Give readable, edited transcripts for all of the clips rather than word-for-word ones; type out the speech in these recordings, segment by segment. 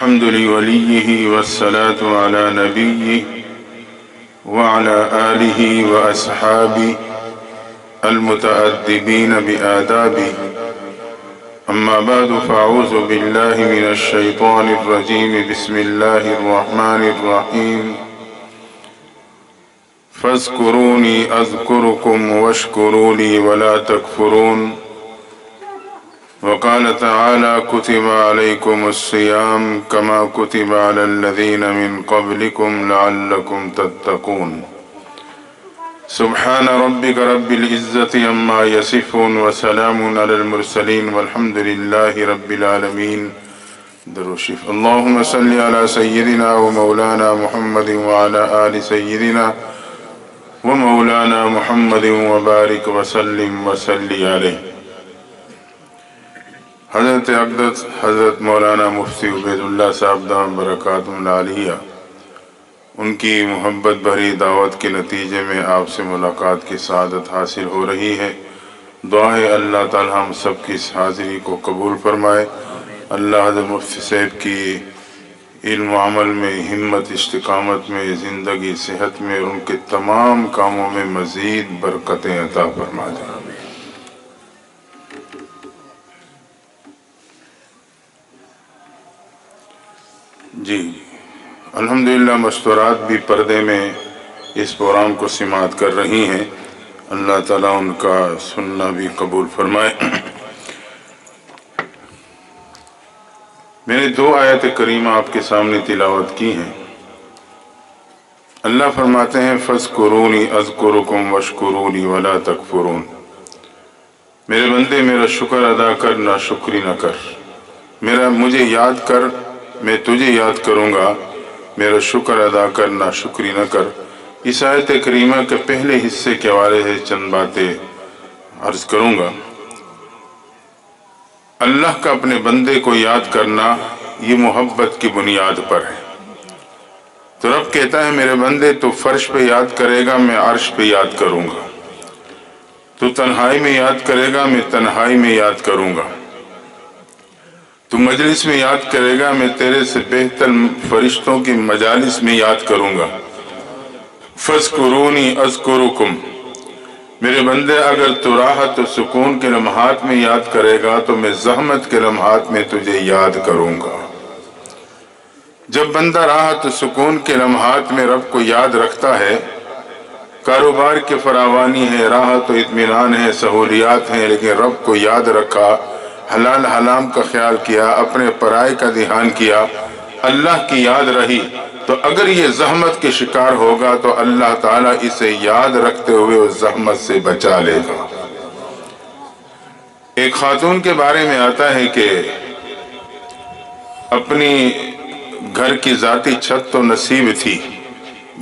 الحمد لوليه والصلاة على نبيه وعلى آله وأصحابه المتأدبين بآدابه. أما بعد فأعوذ بالله من الشيطان الرجيم. بسم الله الرحمن الرحيم. فاذكروني أذكركم واشكروا لي ولا تكفرون. وقال تعالى: كتب عليكم الصيام كما كتب على الذين من قبلكم لعلكم تتقون. سبحان ربك رب العزة عما يصفون وسلام على المرسلين والحمد لله رب العالمين. دروشف. اللهم صل على سيدنا ومولانا محمد وعلى آل سيدنا ومولانا محمد وبارك وسلم وصلی علیہ. حضرت اقدس حضرت مولانا مفتی عبید اللہ صاحب دام برکاتہم العالیہ، ان کی محبت بھری دعوت کے نتیجے میں آپ سے ملاقات کی سعادت حاصل ہو رہی ہے. دعا ہے اللہ تعالی ہم سب کی اس حاضری کو قبول فرمائے. اللہ حضرت مفتی صاحب کی علم و عمل میں، ہمت استقامت میں، زندگی صحت میں اور ان کے تمام کاموں میں مزید برکتیں عطا فرما دے. جی الحمدللہ مستورات بھی پردے میں اس پروگرام کو سماعت کر رہی ہیں. اللہ تعالیٰ ان کا سننا بھی قبول فرمائے. میں نے 2 آیت کریمہ آپ کے سامنے تلاوت کی ہیں. اللہ فرماتے ہیں: فَاذْكُرُونِي أَذْكُرُكُمْ وَاشْكُرُوا لِي وَلَا تَكْفُرُونَ. میرے بندے میرا شکر ادا کر، ناشکری نہ کر. مجھے یاد کر، میں تجھے یاد کروں گا. میرا شکر ادا کر، ناشکری نہ کر. اس آیت کریمہ کے پہلے حصے کے حوالے سے چند باتیں عرض کروں گا. اللہ کا اپنے بندے کو یاد کرنا یہ محبت کی بنیاد پر ہے. تو رب کہتا ہے: میرے بندے تو فرش پہ یاد کرے گا، میں عرش پہ یاد کروں گا. تو تنہائی میں یاد کرے گا، میں تنہائی میں یاد کروں گا. تو مجلس میں یاد کرے گا، میں تیرے سے بہتر فرشتوں کی مجالس میں یاد کروں گا. فَاذْكُرُونِي أَذْكُرُكُمْ. میرے بندے اگر تو راحت و سکون کے لمحات میں یاد کرے گا تو میں زحمت کے لمحات میں تجھے یاد کروں گا. جب بندہ راحت و سکون کے لمحات میں رب کو یاد رکھتا ہے، کاروبار کی فراوانی ہے، راحت و اطمینان ہے، سہولیات ہیں، لیکن رب کو یاد رکھا، حلال حرام کا خیال کیا، اپنے پرائے کا دھیان کیا، اللہ کی یاد رہی، تو اگر یہ زحمت کے شکار ہوگا تو اللہ تعالیٰ اسے یاد رکھتے ہوئے اس زحمت سے بچا لے گا. ایک خاتون کے بارے میں آتا ہے کہ اپنی گھر کی ذاتی چھت تو نصیب تھی،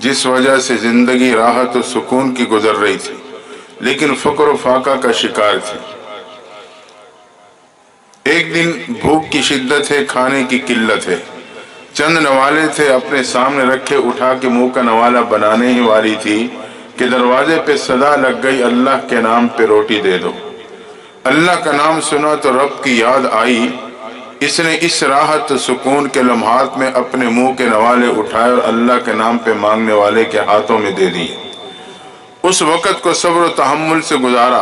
جس وجہ سے زندگی راحت و سکون کی گزر رہی تھی، لیکن فقر و فاقہ کا شکار تھی. ایک دن بھوک کی شدت ہے، کھانے کی قلت ہے. چند نوالے تھے اپنے سامنے رکھے، اٹھا کے منہ کا نوالا بنانے ہی والی تھی کہ دروازے پہ صدا لگ گئی: اللہ کے نام پہ روٹی دے دو. اللہ کا نام سنا تو رب کی یاد آئی. اس نے اس راحت و سکون کے لمحات میں اپنے منہ کے نوالے اٹھائے اور اللہ کے نام پہ مانگنے والے کے ہاتھوں میں دے دیے. اس وقت کو صبر و تحمل سے گزارا.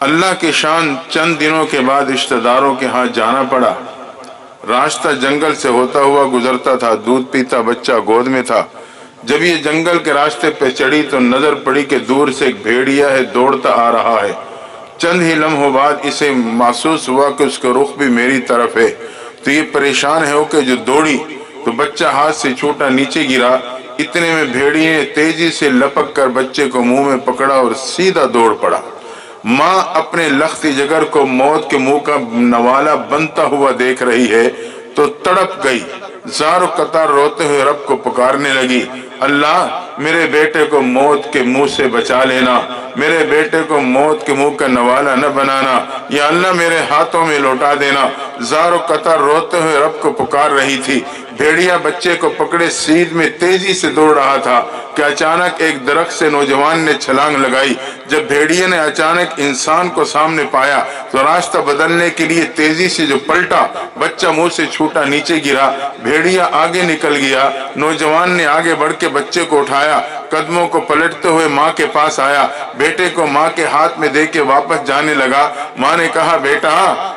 اللہ کی شان، چند دنوں کے بعد رشتہ داروں کے ہاں جانا پڑا. راستہ جنگل سے ہوتا ہوا گزرتا تھا، دودھ پیتا بچہ گود میں تھا. جب یہ جنگل کے راستے پہ چڑھی تو نظر پڑی کہ دور سے ایک بھیڑیا ہے، دوڑتا آ رہا ہے. چند ہی لمحوں بعد اسے محسوس ہوا کہ اس کا رخ بھی میری طرف ہے. تو یہ پریشان ہے ہو کہ جو دوڑی تو بچہ ہاتھ سے چھوٹا نیچے گرا. اتنے میں بھیڑیے نے تیزی سے لپک کر بچے کو منہ میں پکڑا اور سیدھا دوڑ پڑا. ماں اپنے لختی جگر کو موت کے منہ کا نوالا بنتا ہوا دیکھ رہی ہے تو تڑپ گئی. زار و قطار روتے ہوئے رب کو پکارنے لگی: अल्लाह मेरे बेटे को मौत के मुंह से बचा लेना, मेरे बेटे को मौत के मुंह का नवाला न बनाना, या अल्लाह मेरे हाथों में लौटा देना। ज़ारो कतर रोते हुए रब को पुकार रही थी। भेड़िया बच्चे को पकड़े सीध में तेजी से दौड़ रहा था कि अचानक एक दरख्त से नौजवान ने छलांग लगाई। जब भेड़िया ने अचानक इंसान को सामने पाया तो रास्ता बदलने के लिए तेजी से जो पलटा, बच्चा मुंह से छूटा नीचे गिरा। भेड़िया आगे निकल गया। नौजवान ने आगे बढ़ के बच्चे को उठाया, कदमों को पलटते हुए माँ के पास आया, बेटे को माँ के हाथ में दे के वापस जाने लगा। माँ ने कहा, बेटा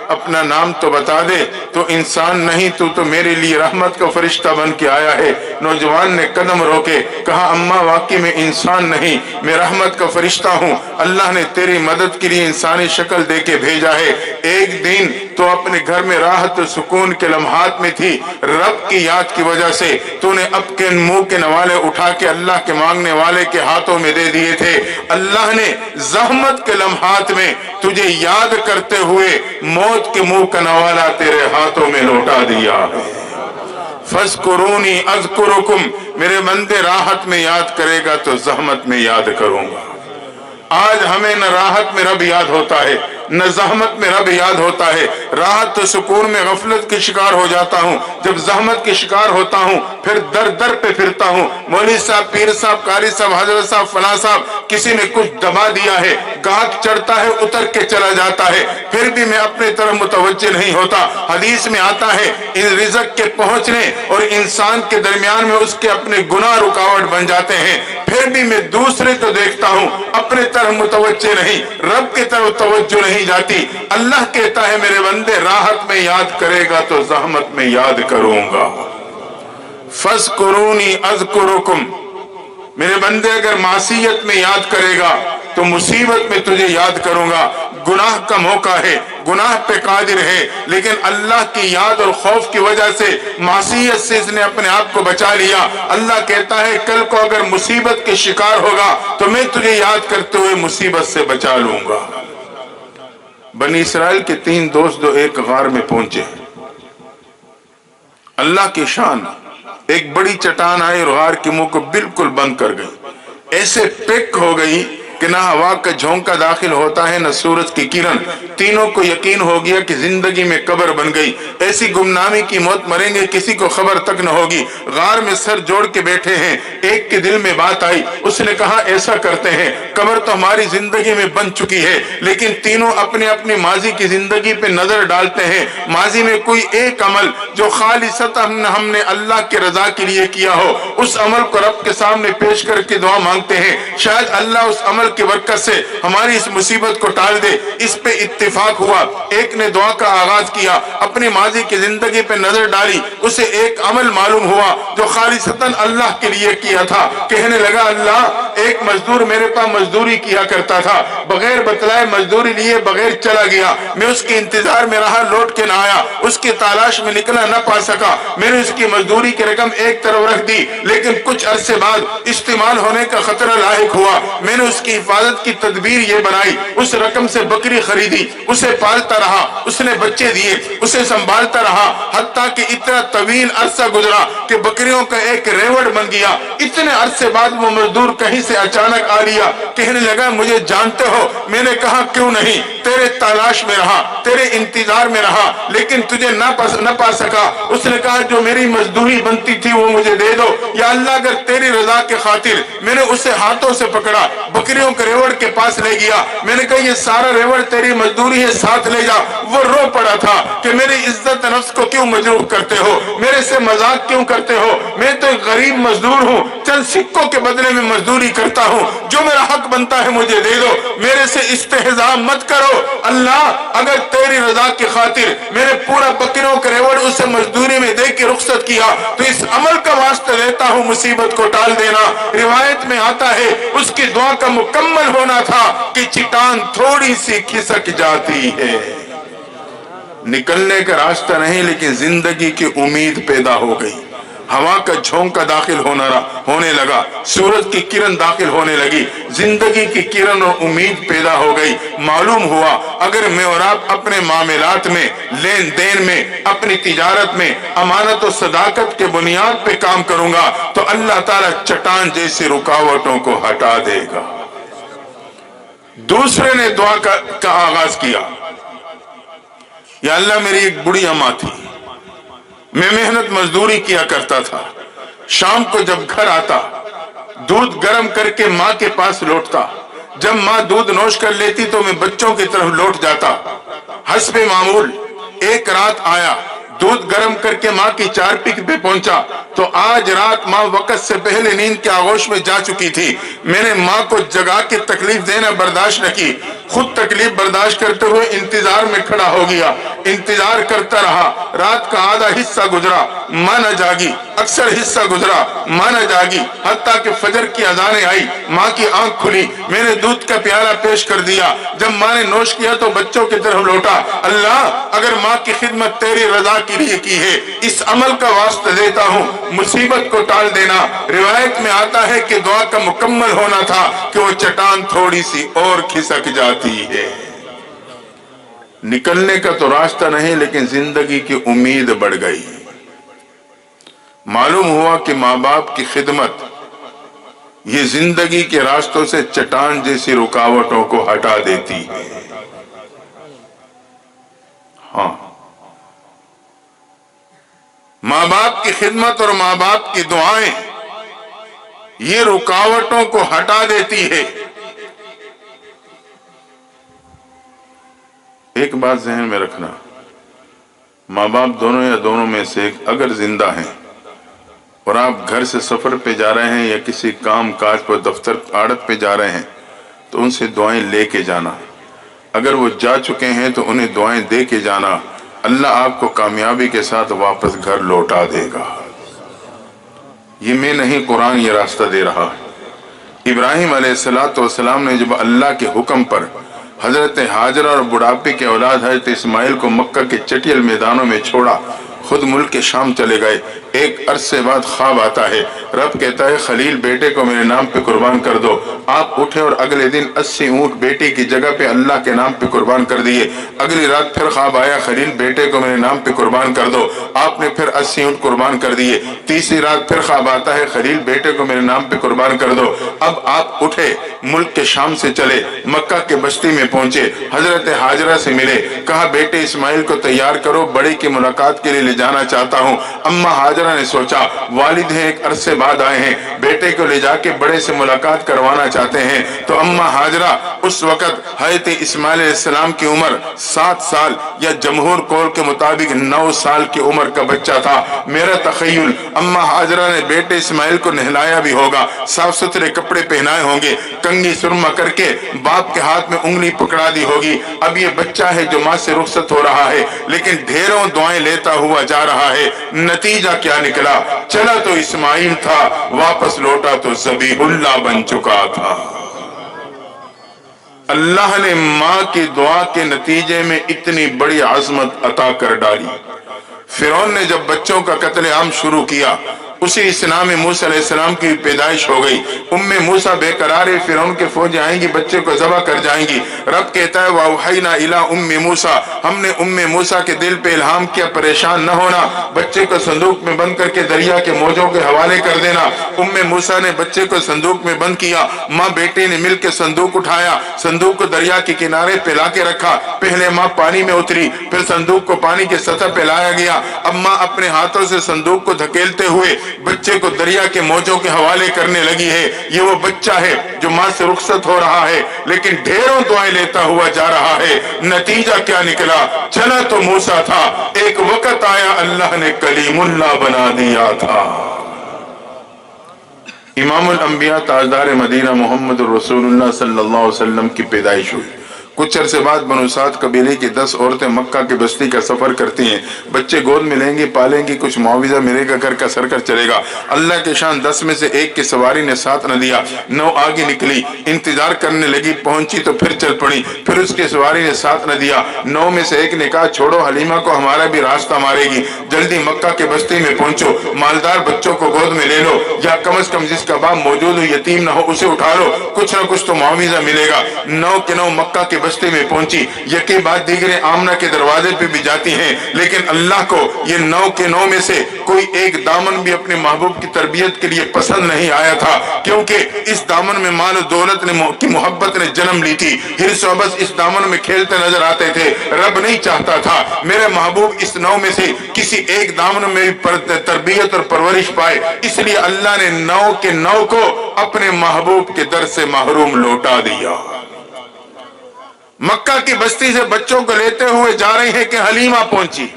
अपना नाम तो बता दे, तो इंसान नहीं, तू तो मेरे लिए रहमत का फरिश्ता बन के आया है। नौजवान ने कदम रोके, कहा, अम्मा वाकई में इंसान नहीं, मैं रहमत का फरिश्ता हूँ। अल्लाह ने तेरी मदद के लिए इंसानी शक्ल दे के भेजा है। एक दिन तो अपने घर में राहत और सुकून के लम्हात में थी, रब की याद की वजह से तूने अब के मुंह के नवाले उठा के अल्लाह के मांगने वाले के हाथों में दे दिए थे। अल्लाह ने ज़हमत के लम्हात में तुझे याद करते हुए मौत के मुंह का नवाला तेरे हाथों में लौटा दिया। फज़कुरूनी अज़कुरुकुम, मेरे बंदे राहत में याद करेगा तो ज़हमत में याद करूंगा। आज हमें न राहत में रब याद होता है, न ज़हमत में रब याद होता है। राहत तो सुकून में गफलत के शिकार हो जाता हूँ, जब ज़हमत के शिकार होता हूँ फिर दर दर पे फिरता हूँ। मौलवी साहब, पीर साहब, कारी साहब, हजरत साहब, फला साहब, किसी ने कुछ दबा दिया है, गाहक चढ़ता है उतर के चला जाता है, फिर भी मैं अपने तरफ मुतवज्जे नहीं होता। हदीस में आता है, इन रिज़्क़ के पहुंचने और इंसान के दरमियान में उसके अपने गुनाह रुकावट बन जाते हैं, फिर भी मैं दूसरे को देखता हूँ, अपने तरफ मुतवज्जे नहीं, रब के तरफ तवज्जो नहीं जाती। अल्लाह कहता है, मेरे बंदे राहत में याद करेगा तो ज़हमत में याद करूंगा। फज़कुरूनी अज़कुरुकुम, मेरे बंदे अगर मासियत में याद करेगा तो मुसीबत में तुझे याद करूंगा। गुनाह का मौका है, गुनाह पे कादिर है, लेकिन अल्लाह की याद और खौफ की वजह से मासियत से इसने अपने आप को बचा लिया। अल्लाह कहता है, कल को अगर मुसीबत के शिकार होगा तो मैं तुझे याद करते हुए मुसीबत से बचा लूंगा। बनी इसराइल के 3 दोस्त जो एक गार में पहुंचे, अल्लाह की शान, एक बड़ी चट्टान आई और गार के मुंह को बिल्कुल बंद कर गई। ऐसे पैक हो गई कि ना हवा का झोंका दाखिल होता है न सूरज की किरण। तीनों को यकीन हो गया कि जिंदगी में कब्र बन गई, ऐसी गुमनामी की मौत मरेंगे, किसी को खबर तक न होगी। गार में सर जोड़ के बैठे हैं। एक के दिल में बात आई, उसने कहा, ऐसा करते हैं, कब्र तो हमारी जिंदगी में बन चुकी है, लेकिन तीनों अपने अपनी माजी की जिंदगी पे नजर डालते हैं। माजी में कोई एक अमल जो खालिसतन हमने अल्लाह की रजा के लिए किया हो, उस अमल को रब के सामने पेश करके दुआ मांगते हैं, शायद अल्लाह उस अमल की बरकत से हमारी इस मुसीबत को टाल दे। इस पे इत्तिफाक हुआ। एक ने दुआ का आगाज किया, अपनी माजी की जिंदगी पे नजर डाली, उसे एक अमल मालूम हुआ जो खालिसतन अल्लाह के लिए किया था। कहने लगा, अल्लाह, एक मजदूर मेरे पास मजदूरी किया करता था, बगैर बतलाए मजदूरी लिए बगैर चला गया, मैं उसके इंतजार में रहा, लौट के न आया, उसकी तलाश में निकला न पा सका। मैंने उसकी मजदूरी की रकम एक तरफ रख दी, लेकिन कुछ अरसे बाद इस्तेमाल होने का खतरा लाहिक हुआ। मैंने उसकी हिफाजत की तदबीर ये बनाई, उस रकम से बकरी खरीदी, उसे पालता रहा, उसने बच्चे दिए, उसे संभालता रहा, हत्ता कि इतना तवील अरसा गुजरा कि बकरियों का एक रेवड़ बन गया। इतने अरसे बाद वो मजदूर कहीं से अचानक आ लिया, कहने लगा, मुझे जानते हो? मैंने कहा, क्यों नहीं, तेरे तलाश में रहा, तेरे इंतजार में रहा, लेकिन तुझे न पा सका। उसने कहा, जो मेरी मजदूरी बनती थी वो मुझे दे दो, या अल्लाह अगर तेरी रजा के खातिर। मैंने उसे हाथों से पकड़ा, बकरियों के रेवड़ के पास ले गया। मैंने कहा, ये सारा रेवड़ तेरी मजदूरी है, साथ ले जा। वो रो पड़ा था कि मेरी इज्जत नफ्स को क्यों मजरूह करते हो, मेरे से मजाक क्यों करते हो, मैं तो एक गरीब मजदूर हूँ, चंद सिक्कों के बदले में मजदूरी करता हूँ, जो मेरा हक बनता है मुझे दे दो, मेरे से इस्तेहजा मत करो। अल्लाह, अगर तेरी रजा की खातिर मैंने पूरा बकरियों का रेवड़ उसे मजदूरी में दे के रुखसत किया, तो इस अमल का वास्ता देता हूँ, मुसीबत को टाल देना। रिवायत में आता है, उसकी दुआ का मुकम्मल होना था कि चट्टान थोड़ी सी खिसक जाती है, निकलने का रास्ता नहीं, लेकिन जिंदगी की उम्मीद पैदा हो गई। हवा का झोंका दाखिल होने लगा, सूरज की किरण दाखिल होने लगी, जिंदगी की किरण और उम्मीद पैदा हो गई। मालूम हुआ अगर मैं और आप अपने मामलात में, लेन देन में, अपनी तिजारत में अमानत और सदाकत के बुनियाद पे काम करूंगा तो अल्लाह ताला चट्टान जैसी रुकावटों को हटा देगा। दूसरे ने दुआ का आगाज किया, या अल्लाह मेरी एक बुढ़ी अम्मा थी, मैं मेहनत मजदूरी किया करता था, शाम को जब घर आता दूध गर्म करके माँ के पास लौटता, जब माँ दूध नोश कर लेती तो मैं बच्चों की तरफ लौट जाता। हस्बे मामूल एक रात आया, दूध गर्म करके माँ की चारपाई पे पहुंचा तो आज रात माँ वक्त से पहले नींद के आगोश में जा चुकी थी। मैंने माँ को जगा के तकलीफ देना बर्दाश्त न की, खुद तकलीफ बर्दाश्त करते हुए इंतजार में खड़ा हो गया, इंतजार करता रहा। रात का आधा हिस्सा गुजरा, माँ न जागी, अक्सर हिस्सा गुजरा, माँ न जागी, हत्ता कि फजर की अजानें आई, माँ की आंख खुली, मैंने दूध का प्याला पेश कर दिया। जब माँ ने नोश किया तो बच्चों की तरफ लौटा। अल्लाह अगर माँ की खिदमत तेरी रजा के लिए की है, इस अमल का वास्ता देता हूँ, मुसीबत को टाल देना। रिवायत में आता है कि दुआ का मुकम्मल होना था कि वो चट्टान थोड़ी सी और खिसक जाती है। निकलने का तो रास्ता नहीं, लेकिन जिंदगी की उम्मीद बढ़ गई। मालूम हुआ कि माँ बाप की खिदमत ये जिंदगी के रास्तों से चट्टान जैसी रुकावटों को हटा देती है। हाँ, माँ बाप की खिदमत और माँ बाप की दुआएं ये रुकावटों को हटा देती है। एक बात जहन में रखना, माँ बाप दोनों या दोनों में से एक अगर जिंदा हैं और आप घर से सफर पे जा रहे हैं या किसी काम काज पर दफ्तर आड़त पे जा रहे हैं तो उनसे दुआएं लेके जाना। अगर वो जा चुके हैं तो उन्हें दुआएं दे के जाना। अल्लाह आपको कामयाबी के साथ वापस घर लौटा देगा। ये मैं नहीं, कुरान ये रास्ता दे रहा है। इब्राहिम अलैहिस्सलाम ने जब अल्लाह के हुक्म पर हजरत हाजरा और बुढ़ापे के औलाद हजरत इस्माइल को मक्का के चटियल मैदानों में छोड़ा, खुद मुल्क के शाम चले गए। एक अरसे बाद ख्वाब आता है, रब कहता है खलील बेटे को मेरे नाम पे कुर्बान कर दो। आप उठे और अगले दिन 80 ऊंट बेटे की जगह पे अल्लाह के नाम पे कुर्बान कर दिए। अगली रात फिर ख्वाब आया, खलील बेटे को मेरे नाम पे कुर्बान कर दो। आपने फिर 80 ऊंट कुर्बान कर दिए। तीसरी रात फिर ख्वाब आता है, खलील बेटे को मेरे नाम पे कुर्बान कर दो। अब आप उठे, मुल्क के शाम से चले, मक्का के बस्ती में पहुंचे, हजरत हाजरा से मिले, कहा बेटे इस्माइल को तैयार करो, बड़े की मुलाकात के लिए ले जाना चाहता हूँ। अम्मा हाजरा ने सोचा वालिद हैं, एक अरसे बाद आए हैं, बेटे को ले जाके बड़े से मुलाकात करवाना चाहते हैं। तो अम्मा हाजरा उस वक्त हजरत इस्माइल अलैहिस्सलाम की उम्र 7 साल या जमहूर कौल के मुताबिक 9 साल की उम्र का बच्चा था। मेरा तखय्युल, अम्मा हाजरा ने बेटे इस्माइल को नहलाया भी होगा, साफ सुथरे कपड़े पहनाए होंगे, कंघी सुरमा करके बाप के हाथ में उंगली पकड़ा दी होगी। अब ये बच्चा है जो माँ से रुखसत हो रहा है, लेकिन ढेरों दुआएं लेता हुआ जा रहा है। नतीजा क्या निकला? चला तो इस्माइल था, वापस लौटा तो ज़बीहुल्लाह बन चुका था। अल्लाह ने माँ की दुआ के नतीजे में इतनी बड़ी आजमत अता कर डाली। फिरौन ने जब बच्चों का कत्लेआम शुरू किया, उसी सना में मूसा अलैहिस्सलाम की पैदाइश हो गई। उम्मे मूसा बेकरार है, फिरौन के फौज आएंगी, बच्चे को ज़बह कर जाएंगी। रब कहता है वाउहैना इला उम्मे मूसा, हमने उम्मे मूसा के दिल पे इल्हाम किया, परेशान न होना, बच्चे को संदूक में बंद करके दरिया के मौजों के हवाले कर देना। उम्मे मूसा ने बच्चे को संदूक में बंद किया, माँ बेटे ने मिलकर संदूक उठाया, संदूक को दरिया के किनारे पे ला के रखा। पहले माँ पानी में उतरी, फिर संदूक को पानी के सतह पे लाया गया। अब माँ अपने हाथों से संदूक को धकेलते हुए बच्चे को दरिया के मौजों के हवाले करने लगी है। ये वो बच्चा है जो माँ से रुखसत हो रहा है, लेकिन ढेरों दुआएं लेता हुआ जा रहा है। नतीजा क्या निकला? चला तो मूसा था, एक वक्त आया अल्लाह ने कलीमुल्लाह बना दिया था। इमामुल अंबिया ताजदार मदीना मोहम्मद रसूलुल्लाह सल्लल्लाहु अलैहि वसल्लम की पैदाइश हुई। कुछ अरसे बाद बनु साद कबीले की 10 औरतें मक्का की बस्ती का सफर करती हैं। बच्चे गोद में लेंगी, पालेंगी, कुछ मुआविजा मिलेगा, घर का सरकर चलेगा। अल्लाह के शान 10 में से एक की सवारी ने साथ न दिया। 9 आगे निकली, इंतजार करने लगी, पहुंची तो फिर चल पड़ी। फिर उसकी सवारी ने साथ न दिया। 9 में से एक ने कहा छोड़ो, हलीमा को हमारा भी रास्ता मारेगी, जल्दी मक्का के बस्ती में पहुंचो, मालदार बच्चों को गोद में ले लो, या कम से कम जिसका बाप मौजूद हो, यतीम न हो, उसे उठा लो, कुछ न कुछ तो मुआविजा मिलेगा। 9 के 9 मक्का के बस्ती में पहुंची। यकी बात दीगरें आमना के दरवाजे पे भी जाती हैं, लेकिन अल्लाह को ये 9 के 9 में से कोई एक दामन भी अपने महबूब की तरबियत के लिए पसंद नहीं आया था, क्योंकि इस दामन में माल दौलत की मोहब्बत ने जन्म ली थी। हिर्स व बस इस दामन में खेलते नजर आते थे। रब नहीं चाहता था मेरे महबूब इस 9 में से किसी एक दामन में भी तरबियत और परवरिश पाए, इसलिए अल्लाह ने 9 के 9 को अपने महबूब के दर से महरूम लौटा दिया। मक्का की बस्ती से बच्चों को लेते हुए जा रही है कि हलीमा पहुंची।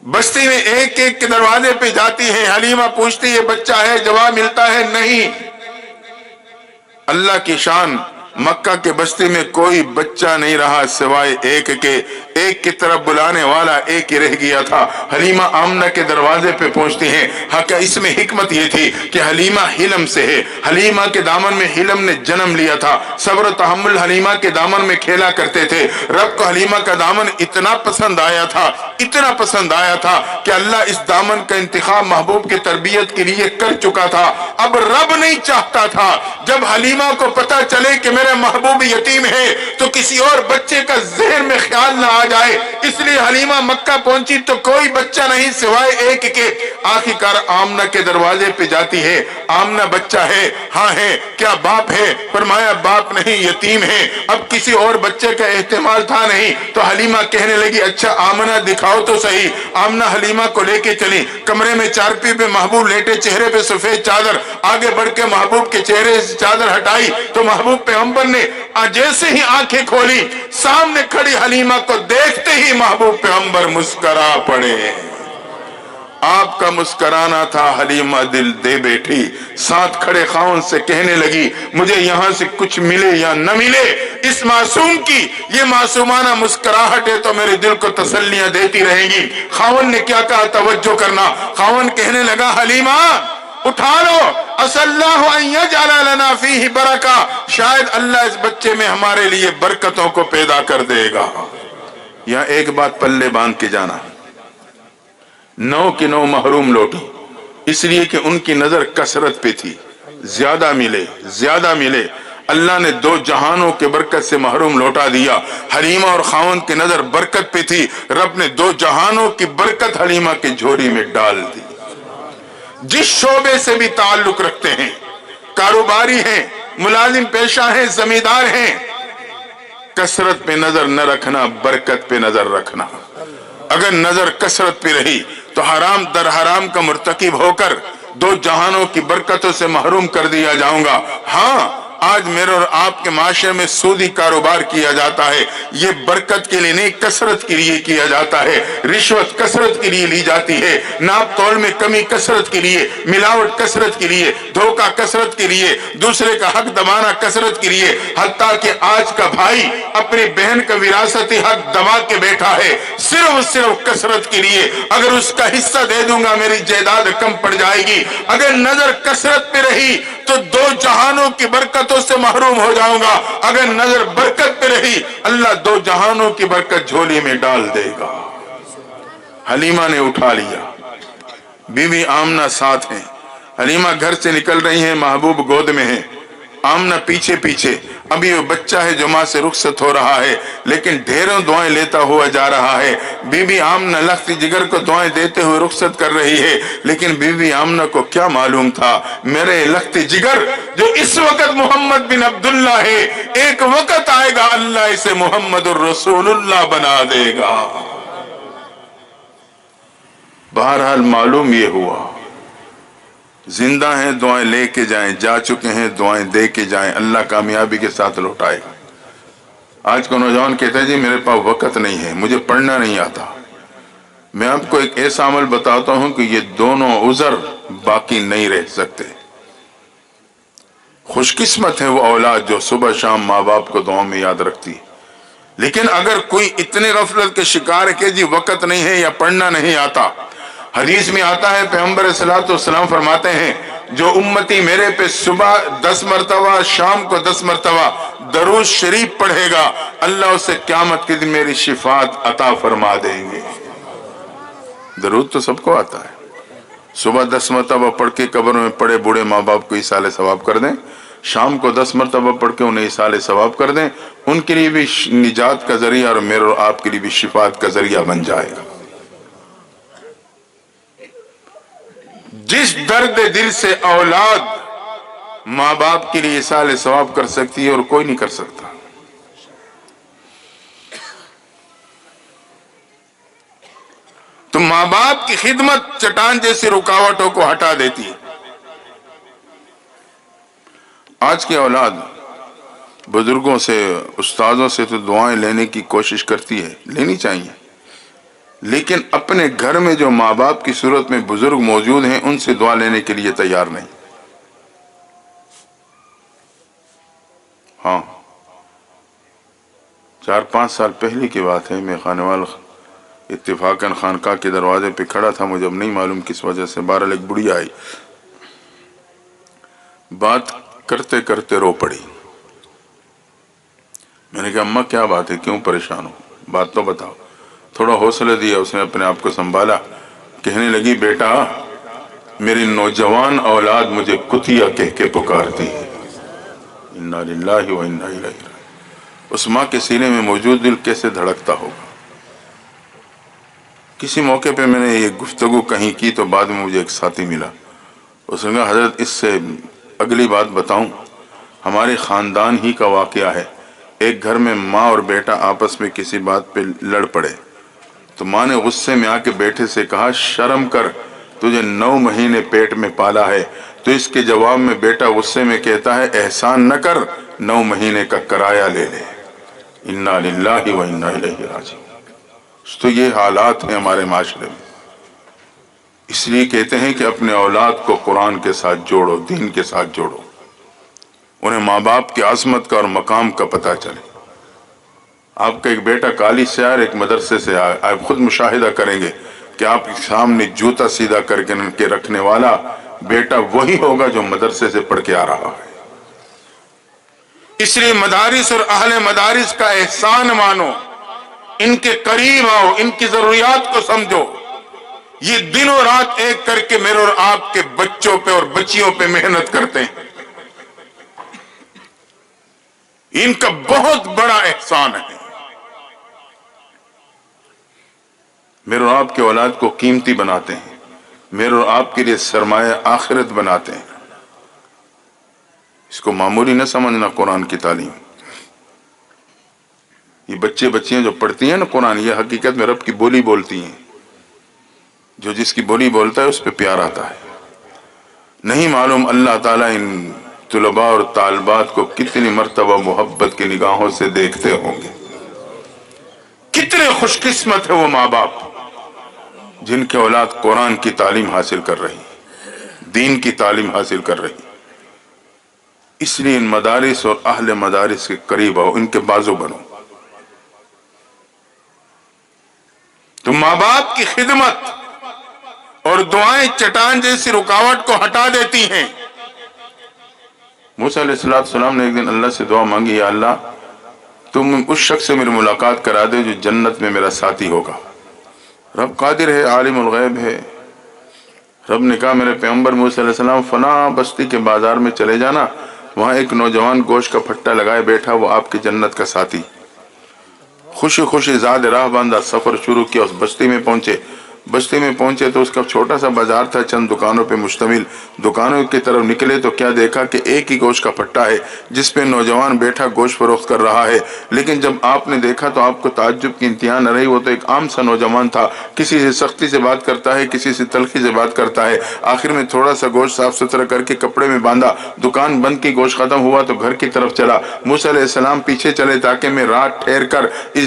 बस्ती में एक एक के दरवाजे पे जाती है, हलीमा पूछती है बच्चा है, जवाब मिलता है नहीं। अल्लाह की शान, मक्का के बस्ती में कोई बच्चा नहीं रहा सिवाय एक के। एक की तरफ बुलाने वाला एक ही रह गया था। हलीमा आमना के दरवाजे पे पहुंचती हैं। हाँ, क्या इसमें हिकमत ये थी कि हलीमा हिलम से है। हलीमा के दामन में हिलम ने जन्म लिया था। सब्र तहम्मुल हलीमा के दामन में खेला करते थे। रब को हलीमा का दामन इतना पसंद आया था, इतना पसंद आया था कि अल्लाह इस दामन का इंतखाब महबूब की तरबियत के लिए कर चुका था। अब रब नहीं चाहता था जब हलीमा को पता चले कि मेरा महबूब यतीम है तो किसी और बच्चे का जहन में ख्याल ना आ जाए, इसलिए हलीमा मक्का पहुंची तो कोई बच्चा नहीं सिवाय एक के। आखिरकार आमना के दरवाजे पे जाती है। आमना बच्चा है? हाँ है। क्या बाप है? फरमाया बाप नहीं, यतीम है। अब किसी और बच्चे का एहतिमाल था नहीं, तो हलीमा कहने लगी अच्छा आमना दिखाओ तो सही। आमना हलीमा को लेके चली। कमरे में चारपी पे महबूब लेटे, चेहरे पे सफेद चादर। आगे बढ़ के महबूब के चेहरे से चादर हटाई तो महबूब पैगंबर ने जैसे ही आंखें खोली, सामने खड़ी हलीमा को देखते ही महबूब पैगंबर मुस्करा पड़े। आपका मुस्कराना था, हलीमा दिल दे बैठी। साथ खड़े खाउन से कहने लगी मुझे यहां से कुछ मिले या न मिले, इस मासूम की ये मासूमाना मुस्कुराहट है तो मेरे दिल को तसल्लियां देती रहेंगी। खावन ने क्या कहा, तवज्जो करना। खावन कहने लगा हलीमा उठा लो, असल्लाहु अन यजअल लना फीही बरका, शायद अल्लाह इस बच्चे में हमारे लिए बरकतों को पैदा कर देगा। यहां एक बात पल्ले बांध के जाना, 9 की 9 महरूम लौटी, इसलिए कि उनकी नजर कसरत पे थी। ज्यादा मिले, ज्यादा मिले। अल्लाह ने 2 जहानों के बरकत से महरूम लौटा दिया। हलीमा और खावन की नजर बरकत पे थी, रब ने 2 जहानों की बरकत हलीमा की झोली में डाल दी। जिस शोबे से भी ताल्लुक रखते हैं, कारोबारी हैं, मुलाजिम पेशा हैं, जमींदार हैं, कसरत पे नजर न रखना, बरकत पे नजर रखना। अगर नजर कसरत पे रही तो हराम दर हराम का मुर्तकिब होकर 2 जहानों की बरकतों से महरूम कर दिया जाऊंगा। हाँ, आज मेरे और आपके माशरे में सूदी कारोबार किया जाता है, ये बरकत के लिए नहीं कसरत के लिए किया जाता है। रिश्वत कसरत के लिए ली जाती है, नाप तोल में कमी कसरत के लिए, मिलावट कसरत के लिए, धोखा कसरत के लिए, दूसरे का हक दबाना कसरत के लिए। हत्ता कि आज का भाई अपनी बहन का विरासती हक दबा के बैठा है सिर्फ कसरत के लिए। अगर उसका हिस्सा दे दूंगा मेरी जायदाद कम पड़ जाएगी। अगर नजर कसरत पे रही तो 2 जहानों की बरकतों से महरूम हो जाऊंगा। अगर नजर बरकत पे रही, अल्लाह 2 जहानों की बरकत झोली में डाल देगा। हलीमा ने उठा लिया, बीवी आमना साथ है। हलीमा घर से निकल रही है, महबूब गोद में है, आमना पीछे पीछे। अभी वो बच्चा है जो मां से रुखसत हो रहा है, लेकिन ढेरों दुआएं लेता हुआ जा रहा है। बीबी आमना लख्ती जिगर को दुआएं देते हुए रुखसत कर रही है, लेकिन बीबी आमना को क्या मालूम था मेरे लख्ती जिगर जो इस वक्त मोहम्मद बिन अब्दुल्ला है, एक वक्त आएगा अल्लाह इसे मोहम्मदुर रसूलुल्लाह बना देगा। बहरहाल मालूम ये हुआ, जिंदा हैं दुआएं लेके जाएं, जा चुके हैं दुआएं दे के जाएं, अल्लाह कामयाबी के साथ लौटाएगा। आज को नौजवान कहते हैं जी मेरे पास वक्त नहीं है, मुझे पढ़ना नहीं आता। मैं आपको एक ऐसा अमल बताता हूं कि ये दोनों उज़र बाकी नहीं रह सकते। خوش قسمت ہے وہ اولاد جو صبح شام ماں باپ کو دعاؤں میں یاد رکھتی ہے۔ لیکن اگر کوئی اتنے غفلت کے شکار ہے کہ جی وقت نہیں ہے یا پڑھنا نہیں آتا، حدیث میں آتا ہے پیغمبر صلی اللہ علیہ وسلم فرماتے ہیں جو امتی میرے پہ صبح 10 مرتبہ شام کو 10 مرتبہ درود شریف پڑھے گا، اللہ اسے قیامت کے دن میری شفاعت عطا فرما دیں گے۔ درود تو سب کو آتا ہے، صبح 10 مرتبہ پڑھ کے قبر میں پڑے بوڑھے ماں باپ کو ایصال ثواب کر دیں، شام کو 10 مرتبہ پڑھ کے انہیں ایصال ثواب کر دیں، ان کے لیے بھی نجات کا ذریعہ اور میرے اور آپ کے لیے بھی شفاعت کا ذریعہ بن جائے گا۔ جس درد دل سے اولاد ماں باپ کے لیے ایصال ثواب کر سکتی ہے اور کوئی نہیں کر سکتا۔ تو ماں باپ کی خدمت چٹان جیسی رکاوٹوں کو ہٹا دیتی ہے۔ آج کی اولاد بزرگوں سے استادوں سے تو دعائیں لینے کی کوشش کرتی ہے، لینی چاہیے، لیکن اپنے گھر میں جو ماں باپ کی صورت میں بزرگ موجود ہیں ان سے دعا لینے کے لیے تیار نہیں۔ ہاں 4-5 سال پہلے کی بات ہے، میں خانوال اتفاقاً خانقاہ کے دروازے پہ کھڑا تھا، مجھے اب نہیں معلوم کس وجہ سے، بہرحال ایک بڑھیا آئی، بات کرتے کرتے رو پڑی۔ میں نے کہا اماں کیا بات ہے، کیوں پریشان ہو، بات تو بتاؤ۔ تھوڑا حوصلہ دیا، اس نے اپنے آپ کو سنبھالا، کہنے لگی بیٹا میری نوجوان اولاد مجھے کتیا کہہ کے پکارتی ہے۔ انا للہ و انا الیہ راجعون۔ اس ماں کے سینے میں موجود دل کیسے دھڑکتا ہوگا۔ کسی موقع پہ میں نے یہ گفتگو کہیں کی تو بعد میں مجھے ایک ساتھی ملا، اس نے کہا حضرت اس سے اگلی بات بتاؤں، ہمارے خاندان ہی کا واقعہ ہے، ایک گھر میں ماں اور بیٹا آپس میں کسی بات پہ لڑ پڑے، تو ماں نے غصے میں آ کے بیٹے سے کہا شرم کر، تجھے 9 مہینے پیٹ میں پالا ہے، تو اس کے جواب میں بیٹا غصے میں کہتا ہے احسان نہ کر، 9 مہینے کا کرایہ لے لے۔ انا للہ و انا الیہ راجعون۔ تو یہ حالات ہیں ہمارے معاشرے میں، اس لیے کہتے ہیں کہ اپنے اولاد کو قرآن کے ساتھ جوڑو، دین کے ساتھ جوڑو، انہیں ماں باپ کی عظمت کا اور مقام کا پتہ چلے۔ آپ کا ایک بیٹا کالج سے آیا، ایک مدرسے سے آیا، آپ خود مشاہدہ کریں گے کہ آپ کے سامنے جوتا سیدھا کر کے رکھنے والا بیٹا وہی ہوگا جو مدرسے سے پڑھ کے آ رہا ہے۔ اس لیے مدارس اور اہل مدارس کا احسان مانو، ان کے قریب آؤ، ان کی ضروریات کو سمجھو۔ یہ دن و رات ایک کر کے میرے اور آپ کے بچوں پہ اور بچیوں پہ محنت کرتے ہیں، ان کا بہت بڑا احسان ہے۔ میرے اور آپ کے اولاد کو قیمتی بناتے ہیں، میرے اور آپ کے لیے سرمایہ آخرت بناتے ہیں۔ اس کو معمولی نہ سمجھنا قرآن کی تعلیم۔ یہ بچے بچیاں جو پڑھتی ہیں نا قرآن، یہ حقیقت میں رب کی بولی بولتی ہیں۔ جو جس کی بولی بولتا ہے اس پہ پیار آتا ہے۔ نہیں معلوم اللہ تعالیٰ ان طلباء اور طالبات کو کتنی مرتبہ محبت کی نگاہوں سے دیکھتے ہوں گے۔ کتنے خوش قسمت ہے وہ ماں باپ جن کے اولاد قرآن کی تعلیم حاصل کر رہی، دین کی تعلیم حاصل کر رہی۔ اس لیے ان مدارس اور اہل مدارس کے قریب آؤ، ان کے بازو بنو۔ تو ماں باپ کی خدمت اور دعائیں چٹان جیسی رکاوٹ کو ہٹا دیتی ہیں۔ موسیٰ علیہ السلام نے ایک دن اللہ سے دعا مانگی، یا اللہ تم اس شخص سے میری ملاقات کرا دے جو جنت میں میرا ساتھی ہوگا۔ رب قادر ہے، عالم الغیب ہے۔ رب نے کہا میرے پیغمبر موسیٰ علیہ السلام فلاں بستی کے بازار میں چلے جانا، وہاں ایک نوجوان گوشت کا پھٹا لگائے بیٹھا، وہ آپ کی جنت کا ساتھی۔ خوشی خوشی زاد راہ باندھا، سفر شروع کیا، اس بستی میں پہنچے تو اس کا چھوٹا سا بازار تھا، چند دکانوں پہ مشتمل۔ دکانوں کی طرف نکلے تو کیا دیکھا کہ ایک ہی گوشت کا پھٹا ہے جس پہ نوجوان بیٹھا گوشت فروخت کر رہا ہے۔ لیکن جب آپ نے دیکھا تو آپ کو تعجب کی انتہا نہ رہی، وہ تو ایک عام سا نوجوان تھا، کسی سے سختی سے بات کرتا ہے، کسی سے تلخی سے بات کرتا ہے۔ آخر میں تھوڑا سا گوشت صاف ستھرا کر کے کپڑے میں باندھا، دکان بند کی، گوشت ختم ہوا تو گھر کی طرف چلا۔ موسیٰ علیہ السلام پیچھے چلے تاکہ میں رات ٹھہر کر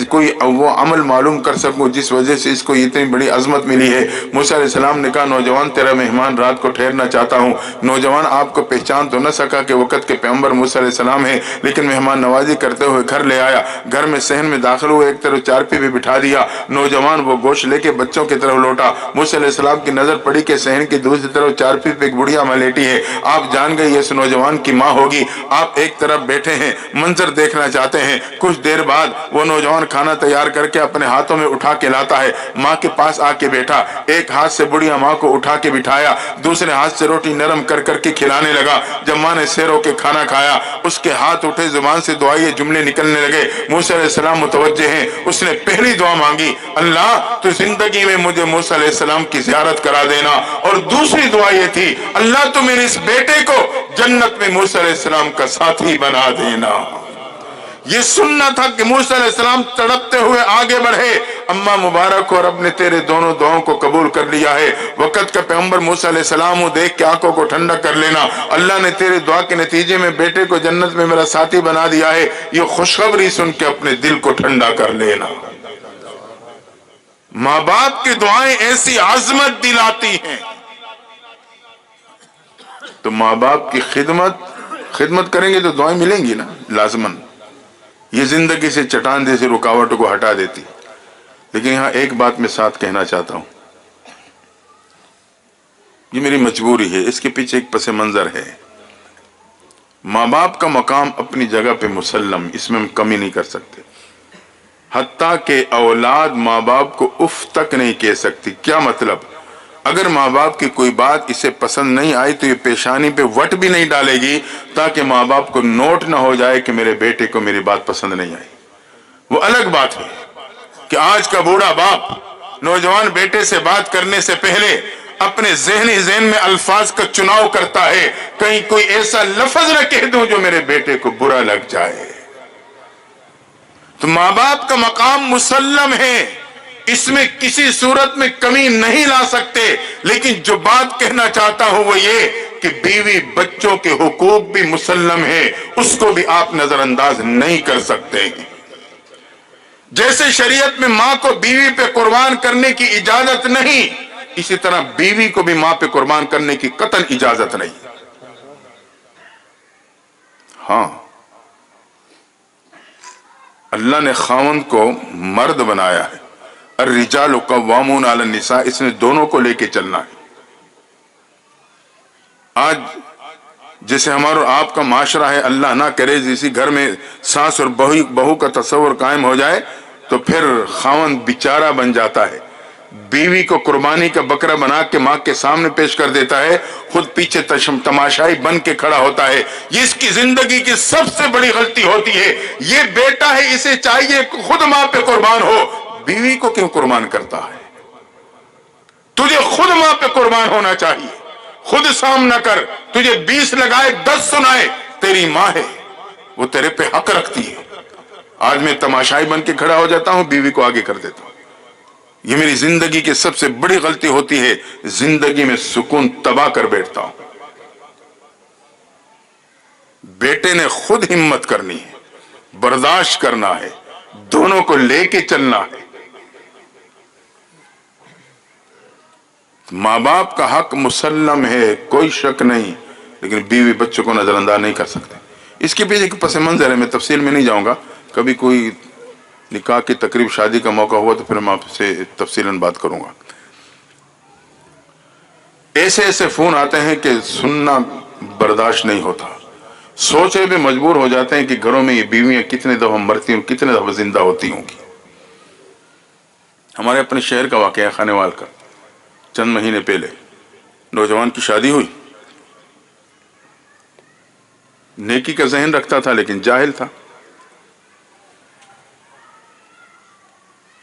کوئی وہ عمل معلوم کر سکوں جس وجہ سے اس کو اتنی بڑی عظمت मिली है। मूसा अलैहिस्सलाम ने कहा, नौजवान तेरा मेहमान रात को ठहरना चाहता हूँ। नौजवान आपको पहचान तो न सका कि वक़्त के पैगंबर मूसा अलैहिस्सलाम है, लेकिन मेहमान नवाजी करते हुए घर ले आया। घर में सहन में दाखिल हुए, एक तरफ चारपी भी बिठा दिया। नौजवान वो गोश्त लेके बच्चों की तरफ लौटा। मूसा अलैहिस्सलाम की नजर पड़ी कि सहन की दूसरी तरफ चारपी पे एक बुढ़िया माँ लेटी है। आप जान गए इस नौजवान की माँ होगी। आप एक तरफ बैठे हैं, मंजर देखना चाहते हैं। कुछ देर बाद वो नौजवान खाना तैयार करके अपने हाथों में उठा के लाता है। माँ के पास आके बैठा, एक हाथ से बुढ़िया माँ को उठा के बिठाया, दूसरे हाथ से रोटी नरम कर करके खिलाने लगा। जब माँ ने सेरो के खाना खाया, उसके हाथ उठे, जुबान से दुआए जुमले निकलने लगे। मूसा अलैहिस्सलाम मुतवज्जे हैं। उसने पहली दुआ मांगी, अल्लाह तो जिंदगी में मुझे मूसा अलैहिस्सलाम की ज़ियारत करा देना। और दूसरी दुआ ये थी, अल्लाह तो मेरे इस बेटे को जन्नत में मूसा अलैहिस्सलाम का साथी बना देना। ये सुनना था कि मूसा अलैहिस्सलाम तड़पते हुए आगे बढ़े। अम्मा मुबारक और अपने तेरे दोनों दुआओं को कबूल कर लिया है। वक़्त का पैगंबर मूसा अलैहिस्सलाम हूँ, देख के आंखों को ठंडा कर लेना। अल्लाह ने तेरे दुआ के नतीजे में बेटे को जन्नत में मेरा साथी बना दिया है। ये खुशखबरी सुन के अपने दिल को ठंडा कर लेना। माँ बाप की दुआएं ऐसी आजमत दिलाती हैं। तो माँ बाप की खिदमत करेंगे तो दुआएं मिलेंगी ना, लाजमन। ये जिंदगी से चट्टान जैसी रुकावटों को हटा देती। लेकिन यहां एक बात मैं साथ कहना चाहता हूं, ये मेरी मजबूरी है, इसके पीछे एक पस मंजर है। माँ बाप का मकाम अपनी जगह पे मुसल्लम, इसमें हम कमी नहीं कर सकते। हत्ता के औलाद माँ बाप को उफ तक नहीं कह सकती। क्या मतलब? अगर माँ बाप की कोई बात इसे पसंद नहीं आई तो ये पेशानी पे वट भी नहीं डालेगी, ताकि माँ बाप को नोट ना हो जाए कि मेरे बेटे को मेरी बात पसंद नहीं आई। वो अलग बात है कि आज का बूढ़ा बाप नौजवान बेटे से बात करने से पहले अपने ज़हन में अल्फाज का चुनाव करता है, कहीं कोई ऐसा लफ्ज न कह दूं जो मेरे बेटे को बुरा लग जाए। तो माँ बाप का मकाम मुसल्लम है, इसमें किसी सूरत में कमी नहीं ला सकते। लेकिन जो बात कहना चाहता हूं वो ये कि बीवी बच्चों के हुकूक भी मुसल्लम है, उसको भी आप नजरअंदाज नहीं कर सकते। जैसे शरीयत में मां को बीवी पे कुर्बान करने की इजाजत नहीं, इसी तरह बीवी को भी मां पे कुर्बान करने की कतई इजाजत नहीं। हां, अल्लाह ने खावंद को मर्द बनाया है, अर्रिजालु कव्वामून अलन निसा, इसने दोनों को लेके चलना है। आज जैसे हमारा और आपका माशरा है, अल्लाह ना करे जिसी घर में सास और बहू का तस्वर कायम हो जाए तो फिर खावंद बेचारा बन जाता है, बीवी को कुर्बानी का बकरा बना के माँ के सामने पेश कर देता है, खुद पीछे तमाशाई बन के खड़ा होता है। ये इसकी जिंदगी की सबसे बड़ी गलती होती है। ये बेटा है, इसे चाहिए खुद माँ पे कुर्बान हो, बीवी को क्यों कुर्बान करता है? तुझे खुद मां पे कुर्बान होना चाहिए। खुद सामना कर, तुझे 20 लगाए 10 सुनाए, तेरी मां है, वो तेरे पे हक रखती है। आज मैं तमाशाई बन के खड़ा हो जाता हूं, बीवी को आगे कर देता हूं। ये मेरी जिंदगी की सबसे बड़ी गलती होती है, जिंदगी में सुकून तबाह कर बैठता हूं। बेटे ने खुद हिम्मत करनी है, बर्दाश्त करना है, दोनों को लेके चलना है। माँ बाप का हक मुसल्लम है, कोई शक नहीं, लेकिन बीवी बच्चों को नजरअंदाज नहीं कर सकते। इसके पीछे एक पस मंजर है, मैं तफसील में नहीं जाऊंगा। कभी कोई निकाह की तकरीब, शादी का मौका हुआ तो फिर मैं आपसे तफसीलन बात करूंगा। ऐसे ऐसे फोन आते हैं कि सुनना बर्दाश्त नहीं होता, सोचे पे मजबूर हो जाते हैं कि घरों में ये बीवियां कितने दफा मरती होंगी, कितने दफा जिंदा होती होंगी। हमारे अपने शहर का वाकया खानेवाल का, चंद महीने पहले नौजवान की शादी हुई। नेकी का जहन रखता था लेकिन जाहिल था।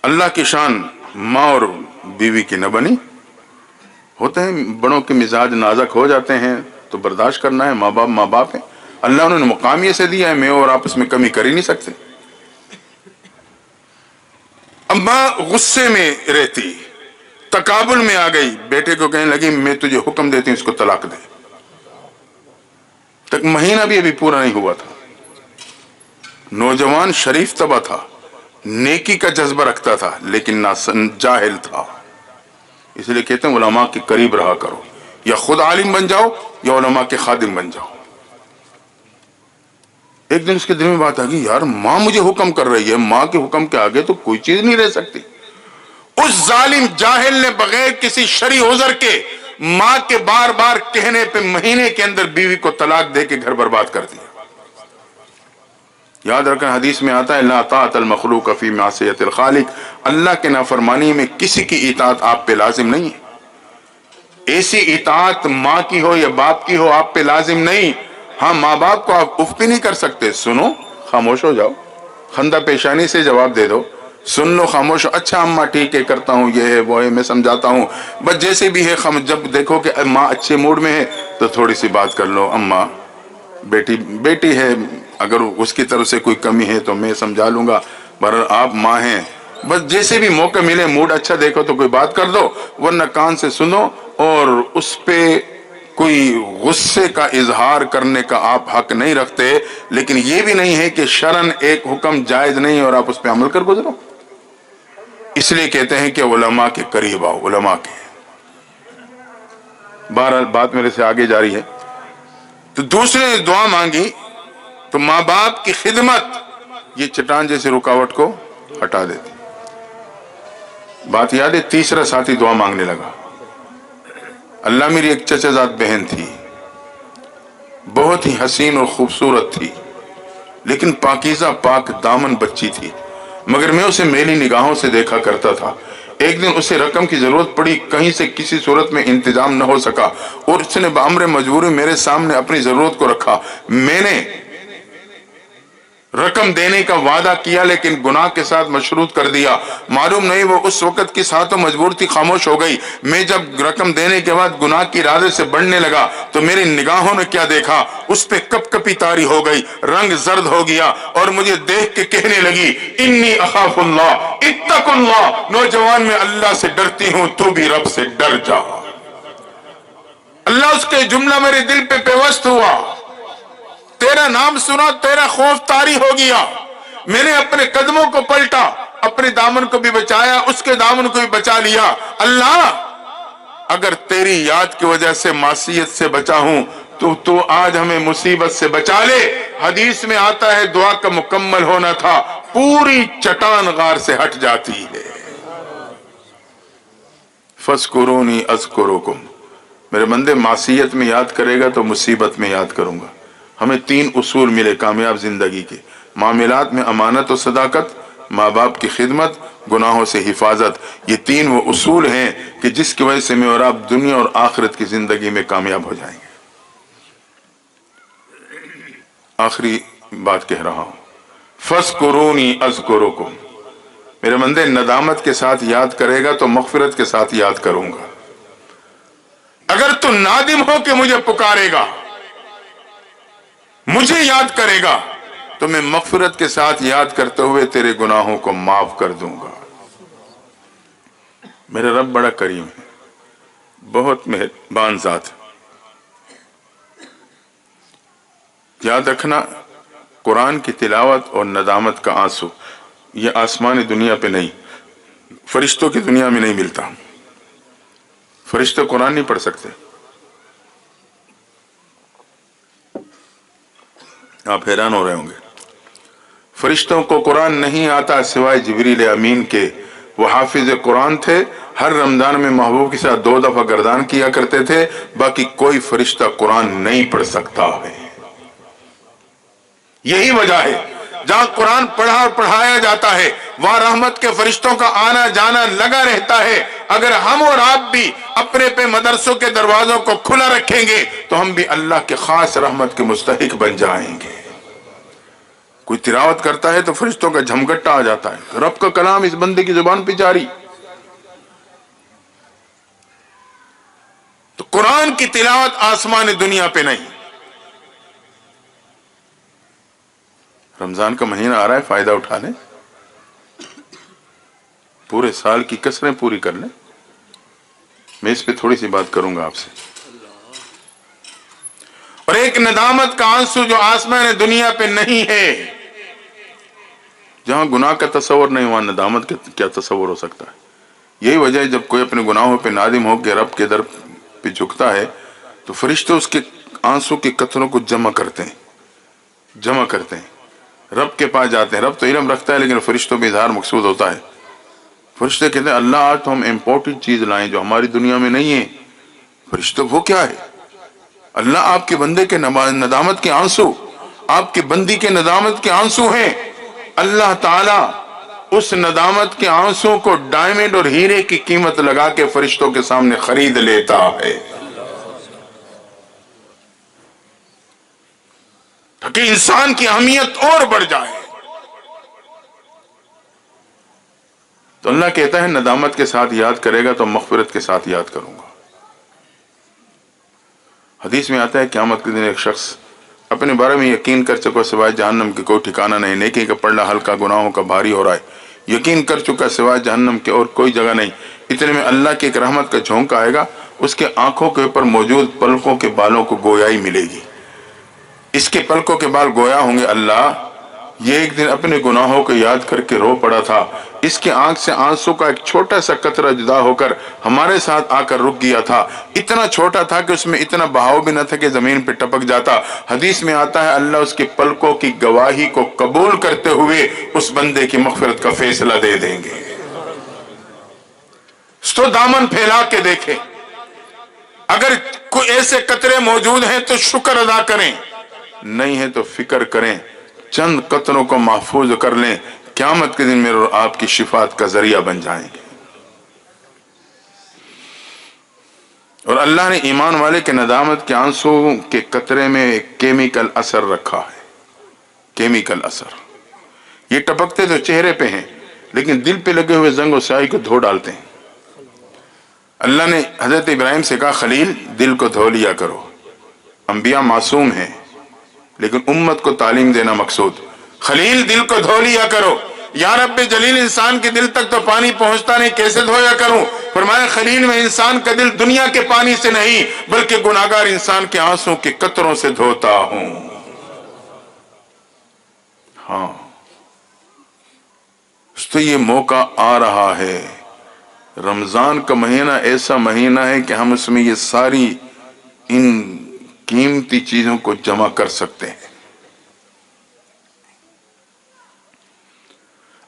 अल्लाह की शान माँ और बीवी की न बनी। होते हैं बड़ों के मिजाज नाजुक हो जाते हैं तो बर्दाश्त करना है, माँ बाप है, अल्लाह उन्होंने मुकाम ये से दिया है, मैं और आपस में कमी कर ही नहीं सकते। अम्मा गुस्से में रहती, तकाबुल में आ गई, बेटे को कहने लगी मैं तुझे हुक्म देती हूं इसको तलाक दे। तक महीना भी अभी पूरा नहीं हुआ था। नौजवान शरीफ तबा था, नेकी का जज्बा रखता था, लेकिन ना जाहिल था। اس لیے کہتے ہیں علماء کے قریب رہا کرو، یا خود عالم بن جاؤ یا علماء کے خادم بن جاؤ۔ ایک دن اس کے دل میں بات آ گئی، یار ماں مجھے حکم کر رہی ہے، ماں کے حکم کے آگے تو کوئی چیز نہیں رہ سکتی۔ اس ظالم جاہل نے بغیر کسی شرعی عذر کے ماں کے بار بار کہنے پہ مہینے کے اندر بیوی کو طلاق دے کے گھر برباد کر دیا۔ یاد رکھیں حدیث میں آتا ہے لا طاعت المخلوق فی معصیت الخالق، اللہ کے نافرمانی میں کسی کی اطاعت آپ پہ لازم نہیں ہے۔ ایسی اطاعت ماں کی ہو یا باپ کی ہو آپ پہ لازم نہیں۔ ہاں ماں باپ کو آپ اف بھی نہیں کر سکتے، سنو خاموش ہو جاؤ، خندہ پیشانی سے جواب دے دو، سن لو خاموش، اچھا اماں ٹھیک ہے کرتا ہوں، یہ ہے وہ ہے، میں سمجھاتا ہوں، بس جیسے بھی ہے جب دیکھو کہ ماں اچھے موڈ میں ہے تو تھوڑی سی بات کر لو، اماں بیٹی ہے، اگر اس کی طرف سے کوئی کمی ہے تو میں سمجھا لوں گا، پر آپ ماں ہیں، بس جیسے بھی موقع ملے موڈ اچھا دیکھو تو کوئی بات کر دو، ورنہ کان سے سنو، اور اس پہ کوئی غصے کا اظہار کرنے کا آپ حق نہیں رکھتے، لیکن یہ بھی نہیں ہے کہ شرعن ایک حکم جائز نہیں اور آپ اس پہ عمل کر گزرو۔ اس لیے کہتے ہیں کہ علماء کے قریب آؤ، علماء کے۔ بہرحال بات میرے سے آگے جاری ہے، تو دوسرے نے دعا مانگی تو ماں باپ کی خدمت یہ چٹان جیسے رکاوٹ کو ہٹا دیتی۔ بات یاد ہے، تیسرا ساتھی دعا مانگنے لگا، اللہ میری ایک چچا زاد بہن تھی، بہت ہی حسین اور خوبصورت تھی، لیکن پاکیزہ پاک دامن بچی تھی، مگر میں اسے میلی نگاہوں سے دیکھا کرتا تھا۔ ایک دن اسے رقم کی ضرورت پڑی، کہیں سے کسی صورت میں انتظام نہ ہو سکا اور اس نے بامر مجبوری میرے سامنے اپنی ضرورت کو رکھا۔ میں نے رقم دینے کا وعدہ کیا لیکن گناہ کے ساتھ مشروط کر دیا، معلوم نہیں وہ اس وقت کس ہاتھوں مجبور تھی، خاموش ہو گئی۔ میں جب رقم دینے کے بعد گناہ کی ارادے سے بڑھنے لگا تو میری نگاہوں نے کیا دیکھا، اس پہ کپ کپی طاری ہو گئی، رنگ زرد ہو گیا اور مجھے دیکھ کے کہنے لگی انی اخاف اللہ اتق اللہ، نوجوان میں اللہ سے ڈرتی ہوں، تو بھی رب سے ڈر جا۔ اللہ اس کے جملہ میرے دل پہ پیوست ہوا، تیرا نام سنا تیرا خوف طاری ہو گیا۔ میں نے اپنے قدموں کو پلٹا، اپنے دامن کو بھی بچایا، اس کے دامن کو بھی بچا لیا۔ اللہ اگر تیری یاد کی وجہ سے معصیت سے بچا ہوں تو آج ہمیں مصیبت سے بچا لے۔ حدیث میں آتا ہے دعا کا مکمل ہونا تھا، پوری چٹان غار سے ہٹ جاتی ہے۔ فَاذْكُرُونِي أَذْكُرُكُمْ، میرے بندے معصیت میں یاد کرے گا تو مصیبت میں یاد کروں گا۔ ہمیں 3 اصول ملے کامیاب زندگی کے، معاملات میں امانت و صداقت، ماں باپ کی خدمت، گناہوں سے حفاظت۔ یہ 3 وہ اصول ہیں کہ جس کی وجہ سے میں اور آپ دنیا اور آخرت کی زندگی میں کامیاب ہو جائیں گے۔ آخری بات کہہ رہا ہوں، فَاذْكُرُونِي أَذْكُرُكُمْ، میرے بندے ندامت کے ساتھ یاد کرے گا تو مغفرت کے ساتھ یاد کروں گا۔ اگر تو نادم ہو کہ مجھے پکارے گا، مجھے یاد کرے گا، تو میں مغفرت کے ساتھ یاد کرتے ہوئے تیرے گناہوں کو معاف کر دوں گا۔ میرے رب بڑا کریم ہے، بہت مہربان ذات ہے۔ یاد رکھنا، قرآن کی تلاوت اور ندامت کا آنسو یہ آسمانی دنیا پہ نہیں، فرشتوں کی دنیا میں نہیں ملتا۔ فرشتے قرآن نہیں پڑھ سکتے۔ آپ حیران ہو رہے ہوں گے، فرشتوں کو قرآن نہیں آتا سوائے جبریل امین کے، وہ حافظ قرآن تھے، ہر رمضان میں محبوب کے ساتھ 2 دفعہ گردان کیا کرتے تھے، باقی کوئی فرشتہ قرآن نہیں پڑھ سکتا ہے۔ یہی وجہ ہے جہاں قرآن پڑھا اور پڑھایا جاتا ہے وہاں رحمت کے فرشتوں کا آنا جانا لگا رہتا ہے۔ اگر ہم اور آپ بھی اپنے پہ مدرسوں کے دروازوں کو کھلا رکھیں گے تو ہم بھی اللہ کے خاص رحمت کے مستحق بن جائیں گے۔ کوئی تلاوت کرتا ہے تو فرشتوں کا جھمگٹا آ جاتا ہے، رب کا کلام اس بندے کی زبان پہ جاری۔ تو قرآن کی تلاوت آسمان دنیا پہ نہیں۔ رمضان کا مہینہ آ رہا ہے، فائدہ اٹھا لیں، پورے سال کی کسریں پوری کر لیں۔ میں اس پہ تھوڑی سی بات کروں گا آپ سے۔ اور ایک ندامت کا آنسو جو آسمان دنیا پہ نہیں ہے، جہاں گناہ کا تصور نہیں وہاں ندامت کا کیا تصور ہو سکتا ہے؟ یہی وجہ ہے جب کوئی اپنے گناہوں پہ نادم ہو کے رب کے در پہ جھکتا ہے تو فرشتے اس کے آنسوں کے قطروں کو جمع کرتے ہیں، رب کے پاس جاتے ہیں۔ رب تو علم رکھتا ہے لیکن فرشتوں پہ اظہار مقصود ہوتا ہے۔ فرشتے کہتے ہیں اللہ آج تو ہم امپورٹنٹ چیز لائیں جو ہماری دنیا میں نہیں ہے۔ فرشتوں وہ کیا ہے؟ اللہ آپ کے بندے کے ندامت کے آنسو، آپ کے بندی کے ندامت کے آنسو ہیں۔ اللہ تعالیٰ اس ندامت کے آنسوں کو ڈائمنڈ اور ہیرے کی قیمت لگا کے فرشتوں کے سامنے خرید لیتا ہے تاکہ انسان کی اہمیت اور بڑھ جائے۔ تو اللہ کہتا ہے ندامت کے ساتھ یاد کرے گا تو مغفرت کے ساتھ یاد کروں گا۔ حدیث میں آتا ہے قیامت کے دن ایک شخص اپنے بارے میں یقین کر چکا سوائے جہنم کے کوئی ٹھکانہ نہیں، نیکی کا پڑھنا ہلکا گناہوں کا بھاری ہو رہا ہے، یقین کر چکا سوائے جہنم کے اور کوئی جگہ نہیں، اتنے میں اللہ کی ایک رحمت کا جھونکا آئے گا، اس کے آنکھوں کے اوپر موجود پلکوں کے بالوں کو گویائی ملے گی، اس کے پلکوں کے بال گویا ہوں گے اللہ یہ ایک دن اپنے گناہوں کو یاد کر کے رو پڑا تھا، اس کے آنکھ سے آنسو کا ایک چھوٹا سا قطرہ جدا ہو کر ہمارے ساتھ آ کر رک گیا تھا، اتنا چھوٹا تھا کہ اس میں اتنا بہاؤ بھی نہ تھا کہ زمین پہ ٹپک جاتا۔ حدیث میں آتا ہے اللہ اس کے پلکوں کی گواہی کو قبول کرتے ہوئے اس بندے کی مغفرت کا فیصلہ دے دیں گے۔ تو دامن پھیلا کے دیکھیں، اگر کوئی ایسے قطرے موجود ہیں تو شکر ادا کریں، نہیں ہے تو فکر کریں، چند قطروں کو محفوظ کر لیں، قیامت کے دن میرے اور آپ کی شفاعت کا ذریعہ بن جائیں گے۔ اور اللہ نے ایمان والے کے ندامت کے آنسو کے قطرے میں ایک کیمیکل اثر رکھا ہے، کیمیکل اثر، یہ ٹپکتے تو چہرے پہ ہیں لیکن دل پہ لگے ہوئے زنگ و سیاہی کو دھو ڈالتے ہیں۔ اللہ نے حضرت ابراہیم سے کہا خلیل دل کو دھو لیا کرو، انبیاء معصوم ہیں لیکن امت کو تعلیم دینا مقصود، خلیل دل کو دھو لیا کرو، یا رب جلیل انسان کے دل تک تو پانی پہنچتا نہیں کیسے دھویا کروں؟ فرمایا خلیل میں انسان کا دل دنیا کے پانی سے نہیں بلکہ گناہگار انسان کے آنسوں کے قطروں سے دھوتا ہوں۔ ہاں تو یہ موقع آ رہا ہے، رمضان کا مہینہ ایسا مہینہ ہے کہ ہم اس میں یہ ساری ان قیمتی چیزوں کو جمع کر سکتے ہیں۔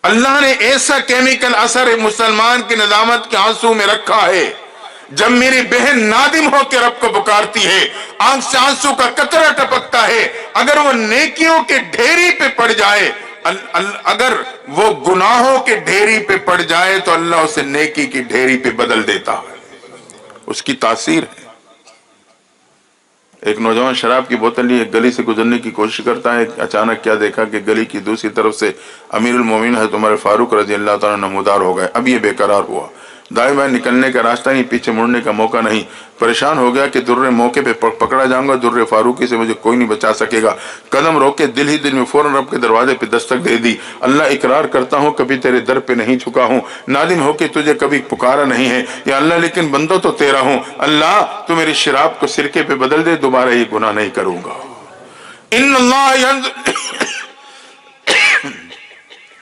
اللہ نے ایسا کیمیکل اثر مسلمان کی ندامت کے آنسو میں رکھا ہے، جب میری بہن نادم ہو کے رب کو پکارتی ہے، آنکھ سے آنسو کا قطرہ ٹپکتا ہے، اگر وہ نیکیوں کے ڈھیری پہ پڑ جائے، اگر وہ گناہوں کے ڈھیری پہ پڑ جائے تو اللہ اسے نیکی کی ڈھیری پہ بدل دیتا ہے، اس کی تاثیر ہے۔ ایک نوجوان شراب کی بوتل لیے ایک گلی سے گزرنے کی کوشش کرتا ہے، اچانک کیا دیکھا کہ گلی کی دوسری طرف سے امیر المومنین حضرت عمر فاروق رضی اللہ تعالیٰ نمودار ہو گئے۔ اب یہ بے قرار ہوا، دائیں بائیں نکلنے کا راستہ نہیں، پیچھے مڑنے کا موقع نہیں، پریشان ہو گیا کہ در موقع پہ پکڑا جاؤں گا، در فاروقی سے مجھے کوئی نہیں بچا سکے گا، قدم روکے دل ہی دل میں فوراً رب کے دروازے پہ دستک دے دی، اللہ اقرار کرتا ہوں کبھی تیرے در پہ نہیں جھکا ہوں، نادم ہو کے تجھے کبھی پکارا نہیں ہے یا اللہ، لیکن بندہ تو تیرا ہوں، اللہ تو میری شراب کو سرکے پہ بدل دے، دوبارہ یہ گناہ نہیں کروں گا۔ ان اللہ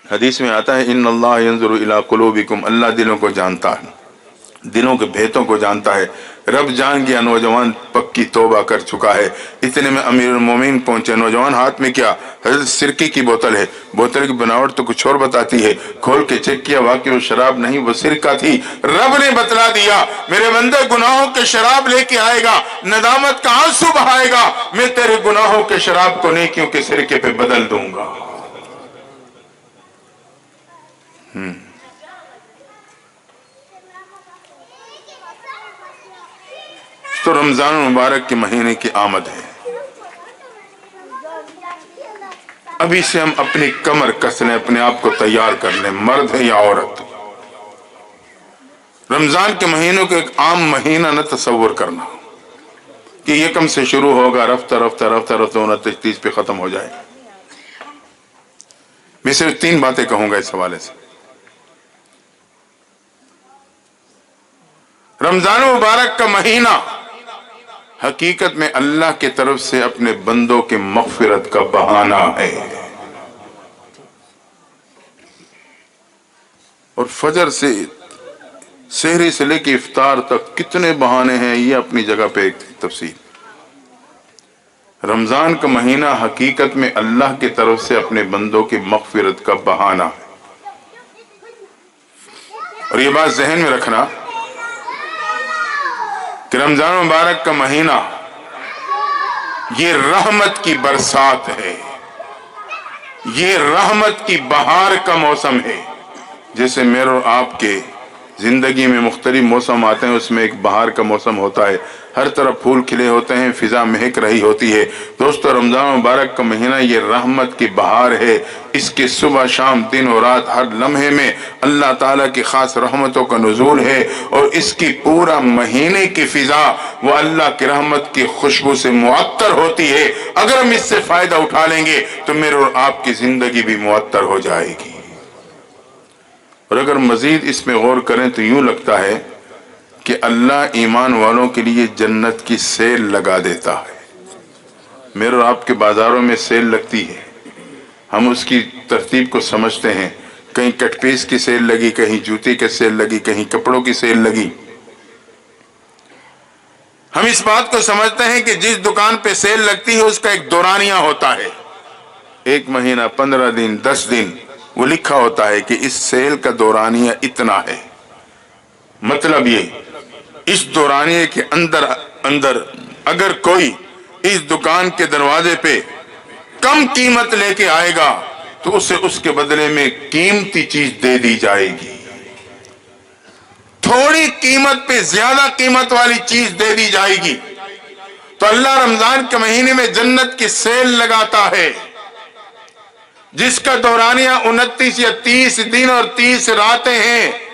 حدیث میں آتا ہے ان اللہ ینظر الی قلوبکم، اللہ دلوں کو جانتا ہے، دلوں کے بھیتوں کو جانتا ہے۔ رب جان گیا نوجوان پکی توبہ کر چکا ہے، اتنے میں امیر المومنین پہنچے، نوجوان ہاتھ میں کیا؟ حضرت سرکی کی بوتل ہے، بوتل کی بناوٹ تو کچھ اور بتاتی ہے، کھول کے چیک کیا، واقعی وہ شراب نہیں وہ سرکہ تھی۔ رب نے بتلا دیا میرے بندے گناہوں کے شراب لے کے آئے گا، ندامت کا آنسو بہائے گا، میں تیرے گناہوں کے شراب کو نیکیوں کے سرکے پہ بدل دوں گا۔ تو رمضان المبارک کے مہینے کی آمد ہے، ابھی سے ہم اپنی کمر کس لیں، اپنے آپ کو تیار کر لیں، مرد ہے یا عورت۔ رمضان کے مہینوں کو ایک عام مہینہ نہ تصور کرنا کہ یکم سے شروع ہوگا، رفتہ رفتہ رفتہ رفتہ 29 30 پہ ختم ہو جائے۔ میں صرف 3 باتیں کہوں گا اس حوالے سے۔ رمضان مبارک کا مہینہ حقیقت میں اللہ کی طرف سے اپنے بندوں کے مغفرت کا بہانہ ہے، اور فجر سے सहरी से लेके इफ्तार तक कितने बहाने हैं, ये अपनी जगह पे एक तफसील। रमजान का महीना हकीकत में अल्लाह की तरफ से अपने बंदों की मगफिरत का बहाना है। और ये बात जहन में रखना कि रमजान मुबारक का महीना ये रहमत की बरसात है, ये रहमत की बहार का मौसम है। जैसे मेरे और आपके जिंदगी में मुख्तलिफ मौसम आते हैं, उसमें एक बहार का मौसम होता है, हर तरफ फूल खिले होते हैं, फिजा महक रही होती है। दोस्तों, रमजान मुबारक का महीना ये रहमत की बहार है। इसके सुबह शाम दिन और रात हर लम्हे में अल्लाह ताला की खास रहमतों का नुज़ूल है। और इसकी पूरा महीने की फिजा वो अल्लाह की रहमत की खुशबू से मुअत्तर होती है। अगर हम इससे फायदा उठा लेंगे तो मेरे और आपकी जिंदगी भी मुअत्तर हो जाएगी। और अगर मजीद इसमें गौर करें तो यूं लगता है कि अल्लाह ईमान वालों के लिए जन्नत की सेल लगा देता है। मेरे और आपके बाजारों में सेल लगती है, हम उसकी तरतीब को समझते हैं। कहीं कटपीस की सेल लगी, कहीं जूते की सेल लगी, कहीं कपड़ों की सेल लगी। हम इस बात को समझते हैं कि जिस दुकान पे सेल लगती है उसका एक दौरानिया होता है, 1 महीना, 15 दिन, 10 दिन, वो लिखा होता है कि इस सेल का दौरानिया इतना है। मतलब ये, इस दौरानिये के अंदर अगर कोई इस दुकान के दरवाजे पे कम कीमत लेके आएगा तो उसे उसके बदले में कीमती चीज दे दी जाएगी, थोड़ी कीमत पे ज्यादा कीमत वाली चीज दे दी जाएगी। तो अल्लाह रमजान के महीने में जन्नत की सेल लगाता है, जिसका दौरानिया 29 या 30 दिन और 30 रातें हैं।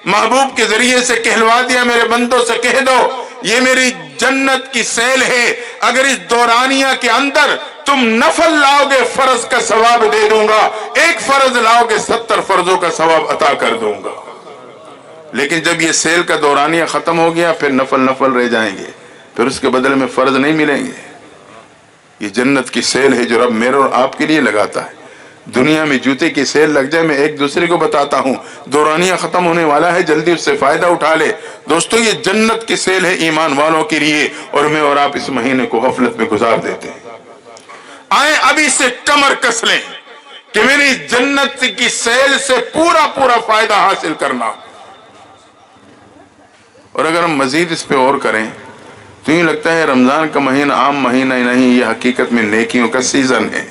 महबूब के जरिए से कहलवा दिया, मेरे बंदों से कह दो ये मेरी जन्नत की सेल है। अगर इस दौरानिया के अंदर तुम नफल लाओगे फर्ज का सवाब दे दूंगा, एक फर्ज लाओगे 70 फर्जों का सवाब अता कर दूंगा। लेकिन जब ये सेल का दौरानिया खत्म हो गया फिर नफल रह जाएंगे, फिर उसके बदले में फर्ज नहीं मिलेंगे। ये जन्नत की सेल है जो रब मेरे और आपके लिए लगाता है। दुनिया में जूते की सेल लग जाए, मैं एक दूसरे को बताता हूं दौरानिया खत्म होने वाला है, जल्दी उससे फायदा उठा ले। दोस्तों, ये जन्नत की सेल है ईमान वालों के लिए, और मैं और आप इस महीने को गफलत में गुजार देते हैं। आए अभी से कमर कस लें कि मेरी जन्नत की सेल से पूरा फायदा हासिल करना। और अगर हम मजीद इस पे और करें तो यूं लगता है रमजान का महीना आम महीना ही नहीं, ये हकीकत में नेकियों का सीजन है।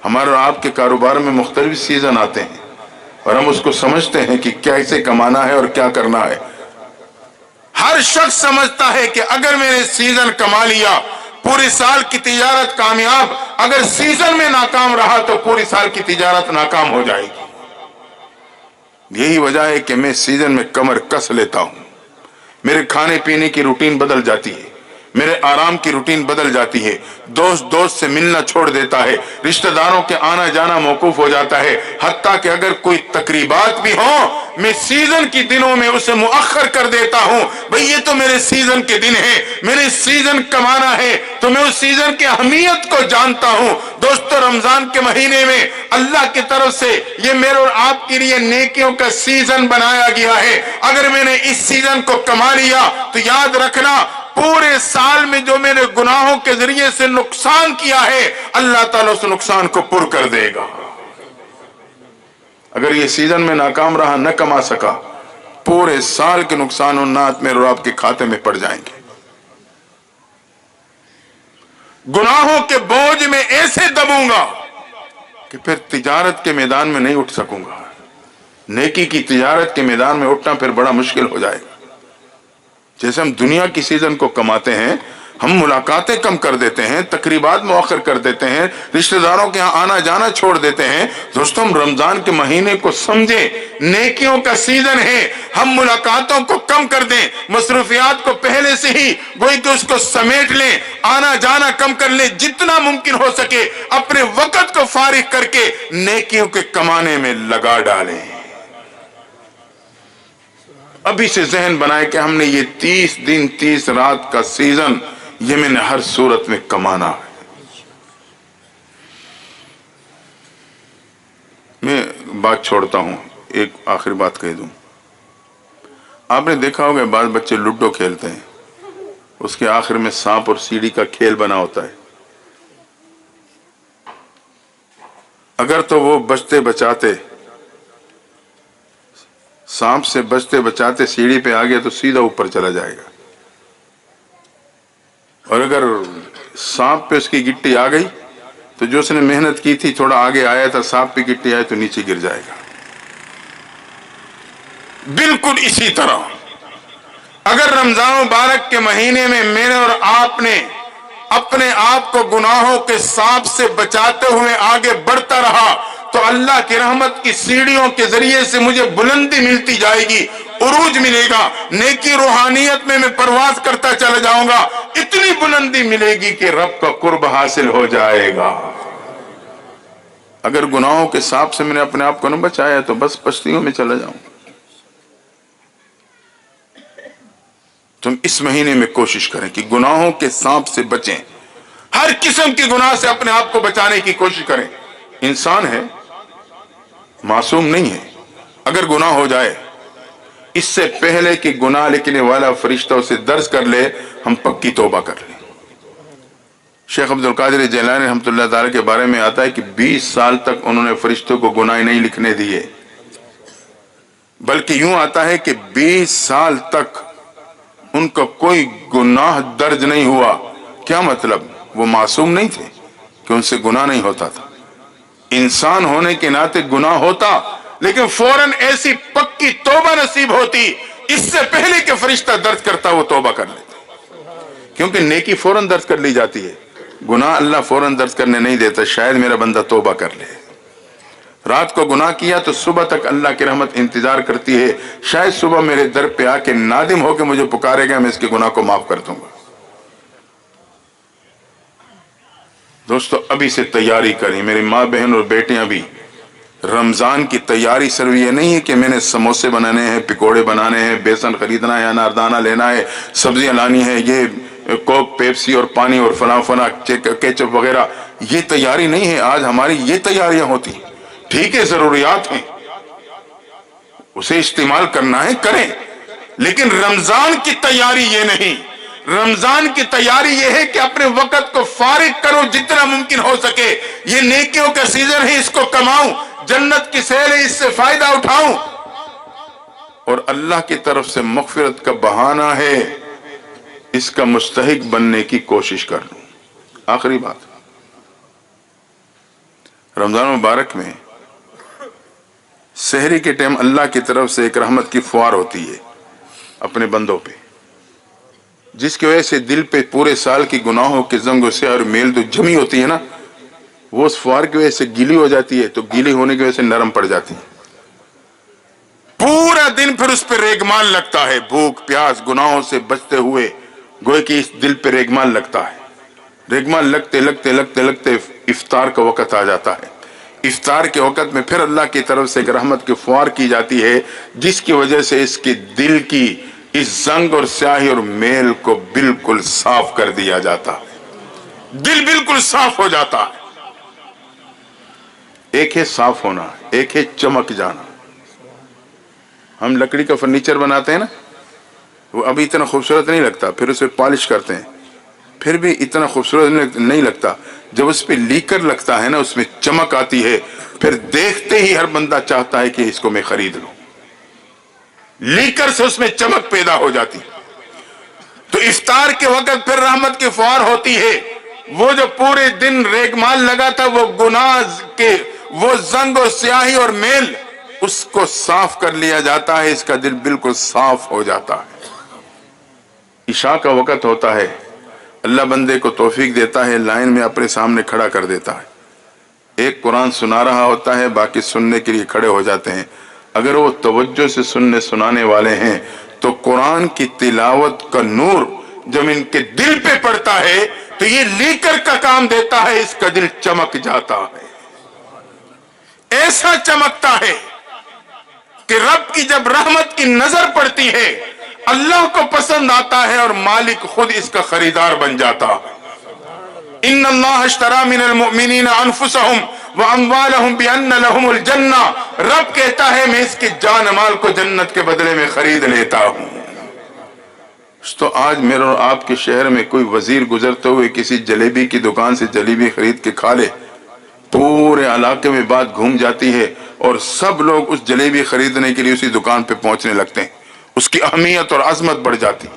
हमारे और आपके कारोबार में मुख्तलिफ सीजन आते हैं और हम उसको समझते हैं कि कैसे कमाना है और क्या करना है। हर शख्स समझता है कि अगर मैंने सीजन कमा लिया पूरे साल की तिजारत कामयाब, अगर सीजन में नाकाम रहा तो पूरी साल की तिजारत नाकाम हो जाएगी। यही वजह है कि मैं सीजन में कमर कस लेता हूं। मेरे खाने पीने की रूटीन बदल जाती है, मेरे आराम की रूटीन बदल जाती है, दोस्त से मिलना छोड़ देता है, रिश्तेदारों के आना जाना मौकूफ हो जाता है। हत्ता कि अगर कोई तकरीबात भी हो मैं सीजन के दिनों में उसे मुअख्खर कर देता हूं। भाई ये तो मेरे सीजन के दिन है, मेरे सीजन कमाना है, तो मैं उस सीजन की अहमियत को जानता हूं। दोस्तों, रमजान के महीने में अल्लाह की तरफ से ये मेरे और आपके लिए नेकियों का सीजन बनाया गया है। अगर मैंने इस सीजन को कमा लिया तो याद रखना पूरे साल में जो मैंने गुनाहों के जरिए से नुकसान किया है अल्लाह ताला उस नुकसान को पुर कर देगा। अगर ये सीजन में नाकाम रहा, न कमा सका, पूरे साल के नुकसान और नात मेरे और आपके खाते में पड़ जाएंगे। गुनाहों के बोझ में ऐसे दबूंगा कि फिर तिजारत के मैदान में नहीं उठ सकूंगा। नेकी की तिजारत के मैदान में उठना फिर बड़ा मुश्किल हो जाएगा। जैसे हम दुनिया की सीजन को कमाते हैं, हम मुलाकातें कम कर देते हैं, तकरीबात मुअख्खर कर देते हैं, रिश्तेदारों के यहाँ आना जाना छोड़ देते हैं। दोस्तों, हम रमजान के महीने को समझे नेकियों का सीजन है। हम मुलाकातों को कम कर दें, मसरूफियात को पहले से ही गोई कि उसको समेट लें, आना जाना कम कर लें, जितना मुमकिन हो सके अपने वक्त को फारिग करके नेकियों के कमाने में लगा डालें। अभी से जहन बनाए कि हमने ये 30 दिन 30 रात का सीजन ये मैंने हर सूरत में कमाना है। मैं बात छोड़ता हूं, एक आखिरी बात कह दूं। آپ نے دیکھا ہوگا بعض بچے لوڈو کھیلتے ہیں، اس کے آخر میں سانپ اور سیڑھی کا کھیل بنا ہوتا ہے. اگر تو وہ بچتے بچاتے سانپ سے بچتے بچاتے سیڑھی پہ آ گیا تو سیدھا اوپر چلا جائے گا، اور اگر سانپ پہ اس کی گٹی آ گئی تو جو اس نے محنت کی تھی تھوڑا آگے آیا تھا، سانپ پہ گٹی آئے تو نیچے گر جائے گا. بالکل اسی طرح اگر رمضان مبارک کے مہینے میں میں نے اور آپ نے اپنے آپ کو گناہوں کے سانپ سے بچاتے ہوئے آگے بڑھتا رہا تو اللہ کی رحمت کی سیڑھیوں کے ذریعے سے مجھے بلندی ملتی جائے گی، عروج ملے گا، نیکی روحانیت میں پرواز کرتا چلا جاؤں گا، اتنی بلندی ملے گی کہ رب کا قرب حاصل ہو جائے گا. اگر گناہوں کے سانپ سے میں نے اپنے آپ کو نہ بچایا تو بس پشتیوں میں چلا جاؤں گا. تم اس مہینے میں کوشش کریں کہ گناہوں کے سانپ سے بچیں، ہر قسم کے گناہ سے اپنے آپ کو بچانے کی کوشش کریں. انسان ہے، معصوم نہیں ہے. اگر گناہ ہو جائے اس سے پہلے کہ گناہ لکھنے والا فرشتہ اسے درج کر لے ہم پکی توبہ کر لیں. شیخ عبد القادر جیلانی رحمۃ اللہ تعالی کے بارے میں آتا ہے کہ 20 سال تک انہوں نے فرشتوں کو گناہ نہیں لکھنے دیے، بلکہ یوں آتا ہے کہ 20 سال تک ان کا کوئی گناہ درج نہیں ہوا. کیا مطلب؟ وہ معصوم نہیں تھے کہ ان سے گناہ نہیں ہوتا تھا. انسان ہونے کے ناطے گناہ ہوتا، لیکن فوراً ایسی پکی توبہ نصیب ہوتی اس سے پہلے کہ فرشتہ درج کرتا وہ توبہ کر لیتا، کیونکہ نیکی فوراً درج کر لی جاتی ہے، گناہ اللہ فوراً درج کرنے نہیں دیتا. شاید میرا بندہ توبہ کر لے. رات کو گناہ کیا تو صبح تک اللہ کی رحمت انتظار کرتی ہے، شاید صبح میرے در پہ آ کے نادم ہو کے مجھے پکارے گا، میں اس کے گناہ کو معاف کر دوں گا. دوستو ابھی سے تیاری کریں. میری ماں بہن اور بیٹیاں بھی رمضان کی تیاری صرف یہ نہیں ہے کہ میں نے سموسے بنانے ہیں، پکوڑے بنانے ہیں، بیسن خریدنا ہے، اناردانہ لینا ہے، سبزیاں لانی ہے، یہ کوک پیپسی اور پانی اور فلاں فلاں کیچپ وغیرہ، یہ تیاری نہیں ہے. آج ہماری یہ تیاریاں ہوتی ہیں. ٹھیک ہے ضروریات ہیں، اسے استعمال کرنا ہے کریں، لیکن رمضان کی تیاری یہ نہیں. رمضان کی تیاری یہ ہے کہ اپنے وقت کو فارغ کرو جتنا ممکن ہو سکے. یہ نیکیوں کا سیزن ہے، اس کو کماؤں، جنت کی سیل ہے، اس سے فائدہ اٹھاؤں، اور اللہ کی طرف سے مغفرت کا بہانہ ہے، اس کا مستحق بننے کی کوشش کر لوں. آخری بات، رمضان مبارک میں سحری کے ٹائم اللہ کی طرف سے ایک رحمت کی فوار ہوتی ہے اپنے بندوں پہ، جس کی وجہ سے دل پہ پورے سال کی گناہوں کے زنگ و سیاہ اور میل جو جمی ہوتی ہے نا، وہ اس فوار کی وجہ سے گیلی ہو جاتی ہے، تو گیلی ہونے کی وجہ سے نرم پڑ جاتی ہے. پورا دن پھر اس پہ ریگمان لگتا ہے، بھوک پیاس گناہوں سے بچتے ہوئے گوئے کہ اس دل پہ ریگمان لگتا ہے. ریگمان لگتے لگتے لگتے لگتے افطار کا وقت آ جاتا ہے. افطار کے وقت میں پھر اللہ کی طرف سے ایک رحمت کی فوار کی جاتی ہے، جس کی وجہ سے اس کے دل کی اس زنگ اور سیاہی اور میل کو بالکل صاف کر دیا جاتا ہے. دل بالکل صاف ہو جاتا ہے. ایک ہے صاف ہونا، ایک ہے چمک جانا. ہم لکڑی کا فرنیچر بناتے ہیں نا، وہ ابھی اتنا خوبصورت نہیں لگتا، پھر اسے پالش کرتے ہیں، پھر بھی اتنا خوبصورت نہیں لگتا. جب اس پہ لیکر لگتا ہے نا، اس میں چمک آتی ہے، پھر دیکھتے ہی ہر بندہ چاہتا ہے کہ اس کو میں خرید لوں. لیکر سے اس میں چمک پیدا ہو جاتی. تو افطار کے وقت پھر رحمت کی فوار ہوتی ہے. وہ جو پورے دن ریگمال لگا تھا، وہ گناہ کے وہ زنگ و سیاہی اور میل، اس کو صاف کر لیا جاتا ہے. اس کا دل بالکل صاف ہو جاتا ہے. عشاء کا وقت ہوتا ہے، اللہ بندے کو توفیق دیتا ہے، لائن میں اپنے سامنے کھڑا کر دیتا ہے. ایک قرآن سنا رہا ہوتا ہے، باقی سننے کے لیے کھڑے ہو جاتے ہیں. اگر وہ توجہ سے سنانے والے ہیں تو قرآن کی تلاوت کا نور جب ان کے دل پہ پڑتا ہے تو یہ لیکر کا کام دیتا ہے، اس کا دل چمک جاتا ہے. ایسا چمکتا ہے کہ رب کی جب رحمت کی نظر پڑتی ہے اللہ کو پسند آتا ہے اور مالک خود اس کا خریدار بن جاتا ہے. इन्न अल्लाह अश्तरा मिनल मुमिनीन अनफुसहुम व अम्वालहुम बिअन्न लहुमुल जन्ना, रब कहता है मैं इसके जान माल को जन्नत के बदले में खरीद लेता हूं। तो आज मेरे और आपके शहर में कोई वजीर गुजरते हुए किसी जलेबी की दुकान से जलेबी खरीद के खा ले, पूरे इलाके में बात घूम जाती है और सब लोग उस जलेबी खरीदने के लिए उसी दुकान पे पहुंचने लगते हैं। उसकी अहमियत और अजमत बढ़ जाती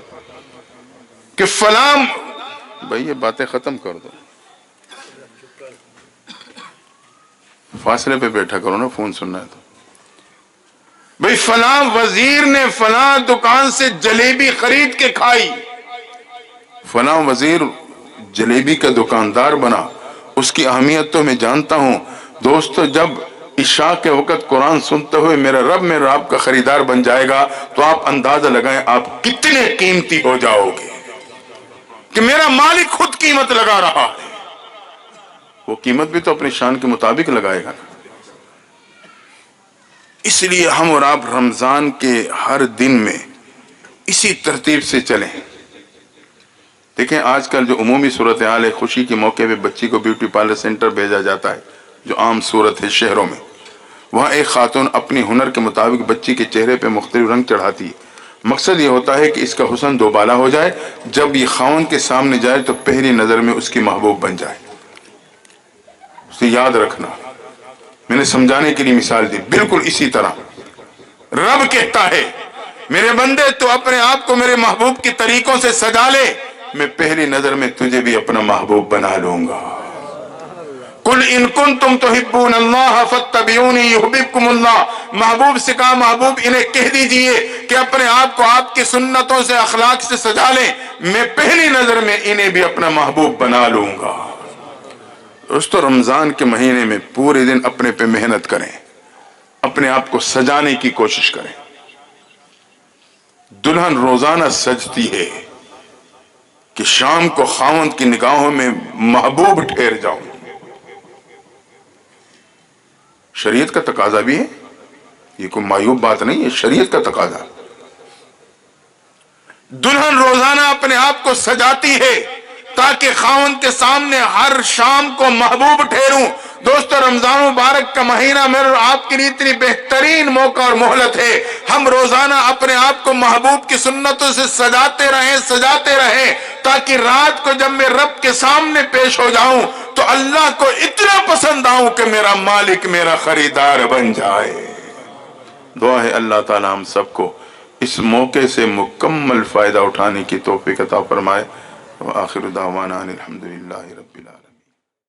कि फलां, भाई ये बातें खत्म कर दो, फासले पे बैठा करो ना, फोन सुनना है तो। भाई फलां वजीर ने फलां दुकान से जलेबी खरीद के खाई, फलां वजीर जलेबी का दुकानदार बना, उसकी अहमियत तो मैं जानता हूं। दोस्तों, जब इशा के वक्त कुरान सुनते हुए मेरा रब मेरा आपका खरीदार बन जाएगा तो आप अंदाजा लगाएं आप कितने कीमती हो जाओगे कि मेरा मालिक खुद कीमत लगा रहा है। वो कीमत भी तो अपनी शान के मुताबिक लगाएगा ना। इसलिए हम और आप रमजान के हर दिन में इसी तरतीब से चलें। देखें, आजकल जो उमूमी सूरत हाल है, खुशी के मौके पे बच्ची को ब्यूटी पार्लर सेंटर भेजा जाता है, जो आम सूरत है शहरों में। वहाँ एक खातून अपनी हुनर के मुताबिक बच्ची के चेहरे पे मुख्तलिफ रंग चढ़ाती है। मकसद ये होता है कि इसका हुस्न दोबाला हो जाए, जब ये खावन के सामने जाए तो पहली नजर में उसकी महबूब बन जाए। उसे याद रखना, मैंने समझाने के लिए मिसाल दी। बिल्कुल इसी तरह रब कहता है मेरे बंदे तो अपने आप को मेरे महबूब के तरीकों से सजा ले, मैं पहली नजर में तुझे भी अपना महबूब बना लूंगा। कुल इन कुंतुम तुहिब्बून अल्लाह फत्तबिऊनी युहिब्बुकुमुल्लाह, महबूब से कहा महबूब इन्हें कह दीजिए कि अपने आप को आपकी सुन्नतों से अखलाक से सजा लें, मैं पहली नजर में इन्हें भी अपना महबूब बना लूंगा। दोस्तों, रमजान के महीने में पूरे दिन अपने पे मेहनत करें, अपने आप को सजाने की कोशिश करें। दुल्हन रोजाना सजती है कि शाम को खावंद की निगाहों में महबूब ठहर जाऊं। शरीयत का तकाजा भी है, ये कोई मायूब बात नहीं है, शरीयत का तकाजा। दुल्हन रोजाना अपने आप को सजाती है ताकि खावंद के सामने हर शाम को महबूब ठहरूं। दोस्तों, रमजान मुबारक का महीना मेरे और आपके लिए इतनी बेहतरीन मौका और मोहलत है, हम रोजाना अपने आप को महबूब की सुन्नतों से सजाते रहें ताकि रात को जब मैं रब के सामने पेश हो जाऊं तो अल्लाह को इतना पसंद आऊं कि मेरा मालिक मेरा खरीदार बन जाए। दुआ है अल्लाह ताला हम सबको इस मौके से मुकम्मल फायदा उठाने की तौफीक अता फरमाए। व आखिर दावाना अनिल हम्दुलिल्लाहि रब्बिल आलमीन।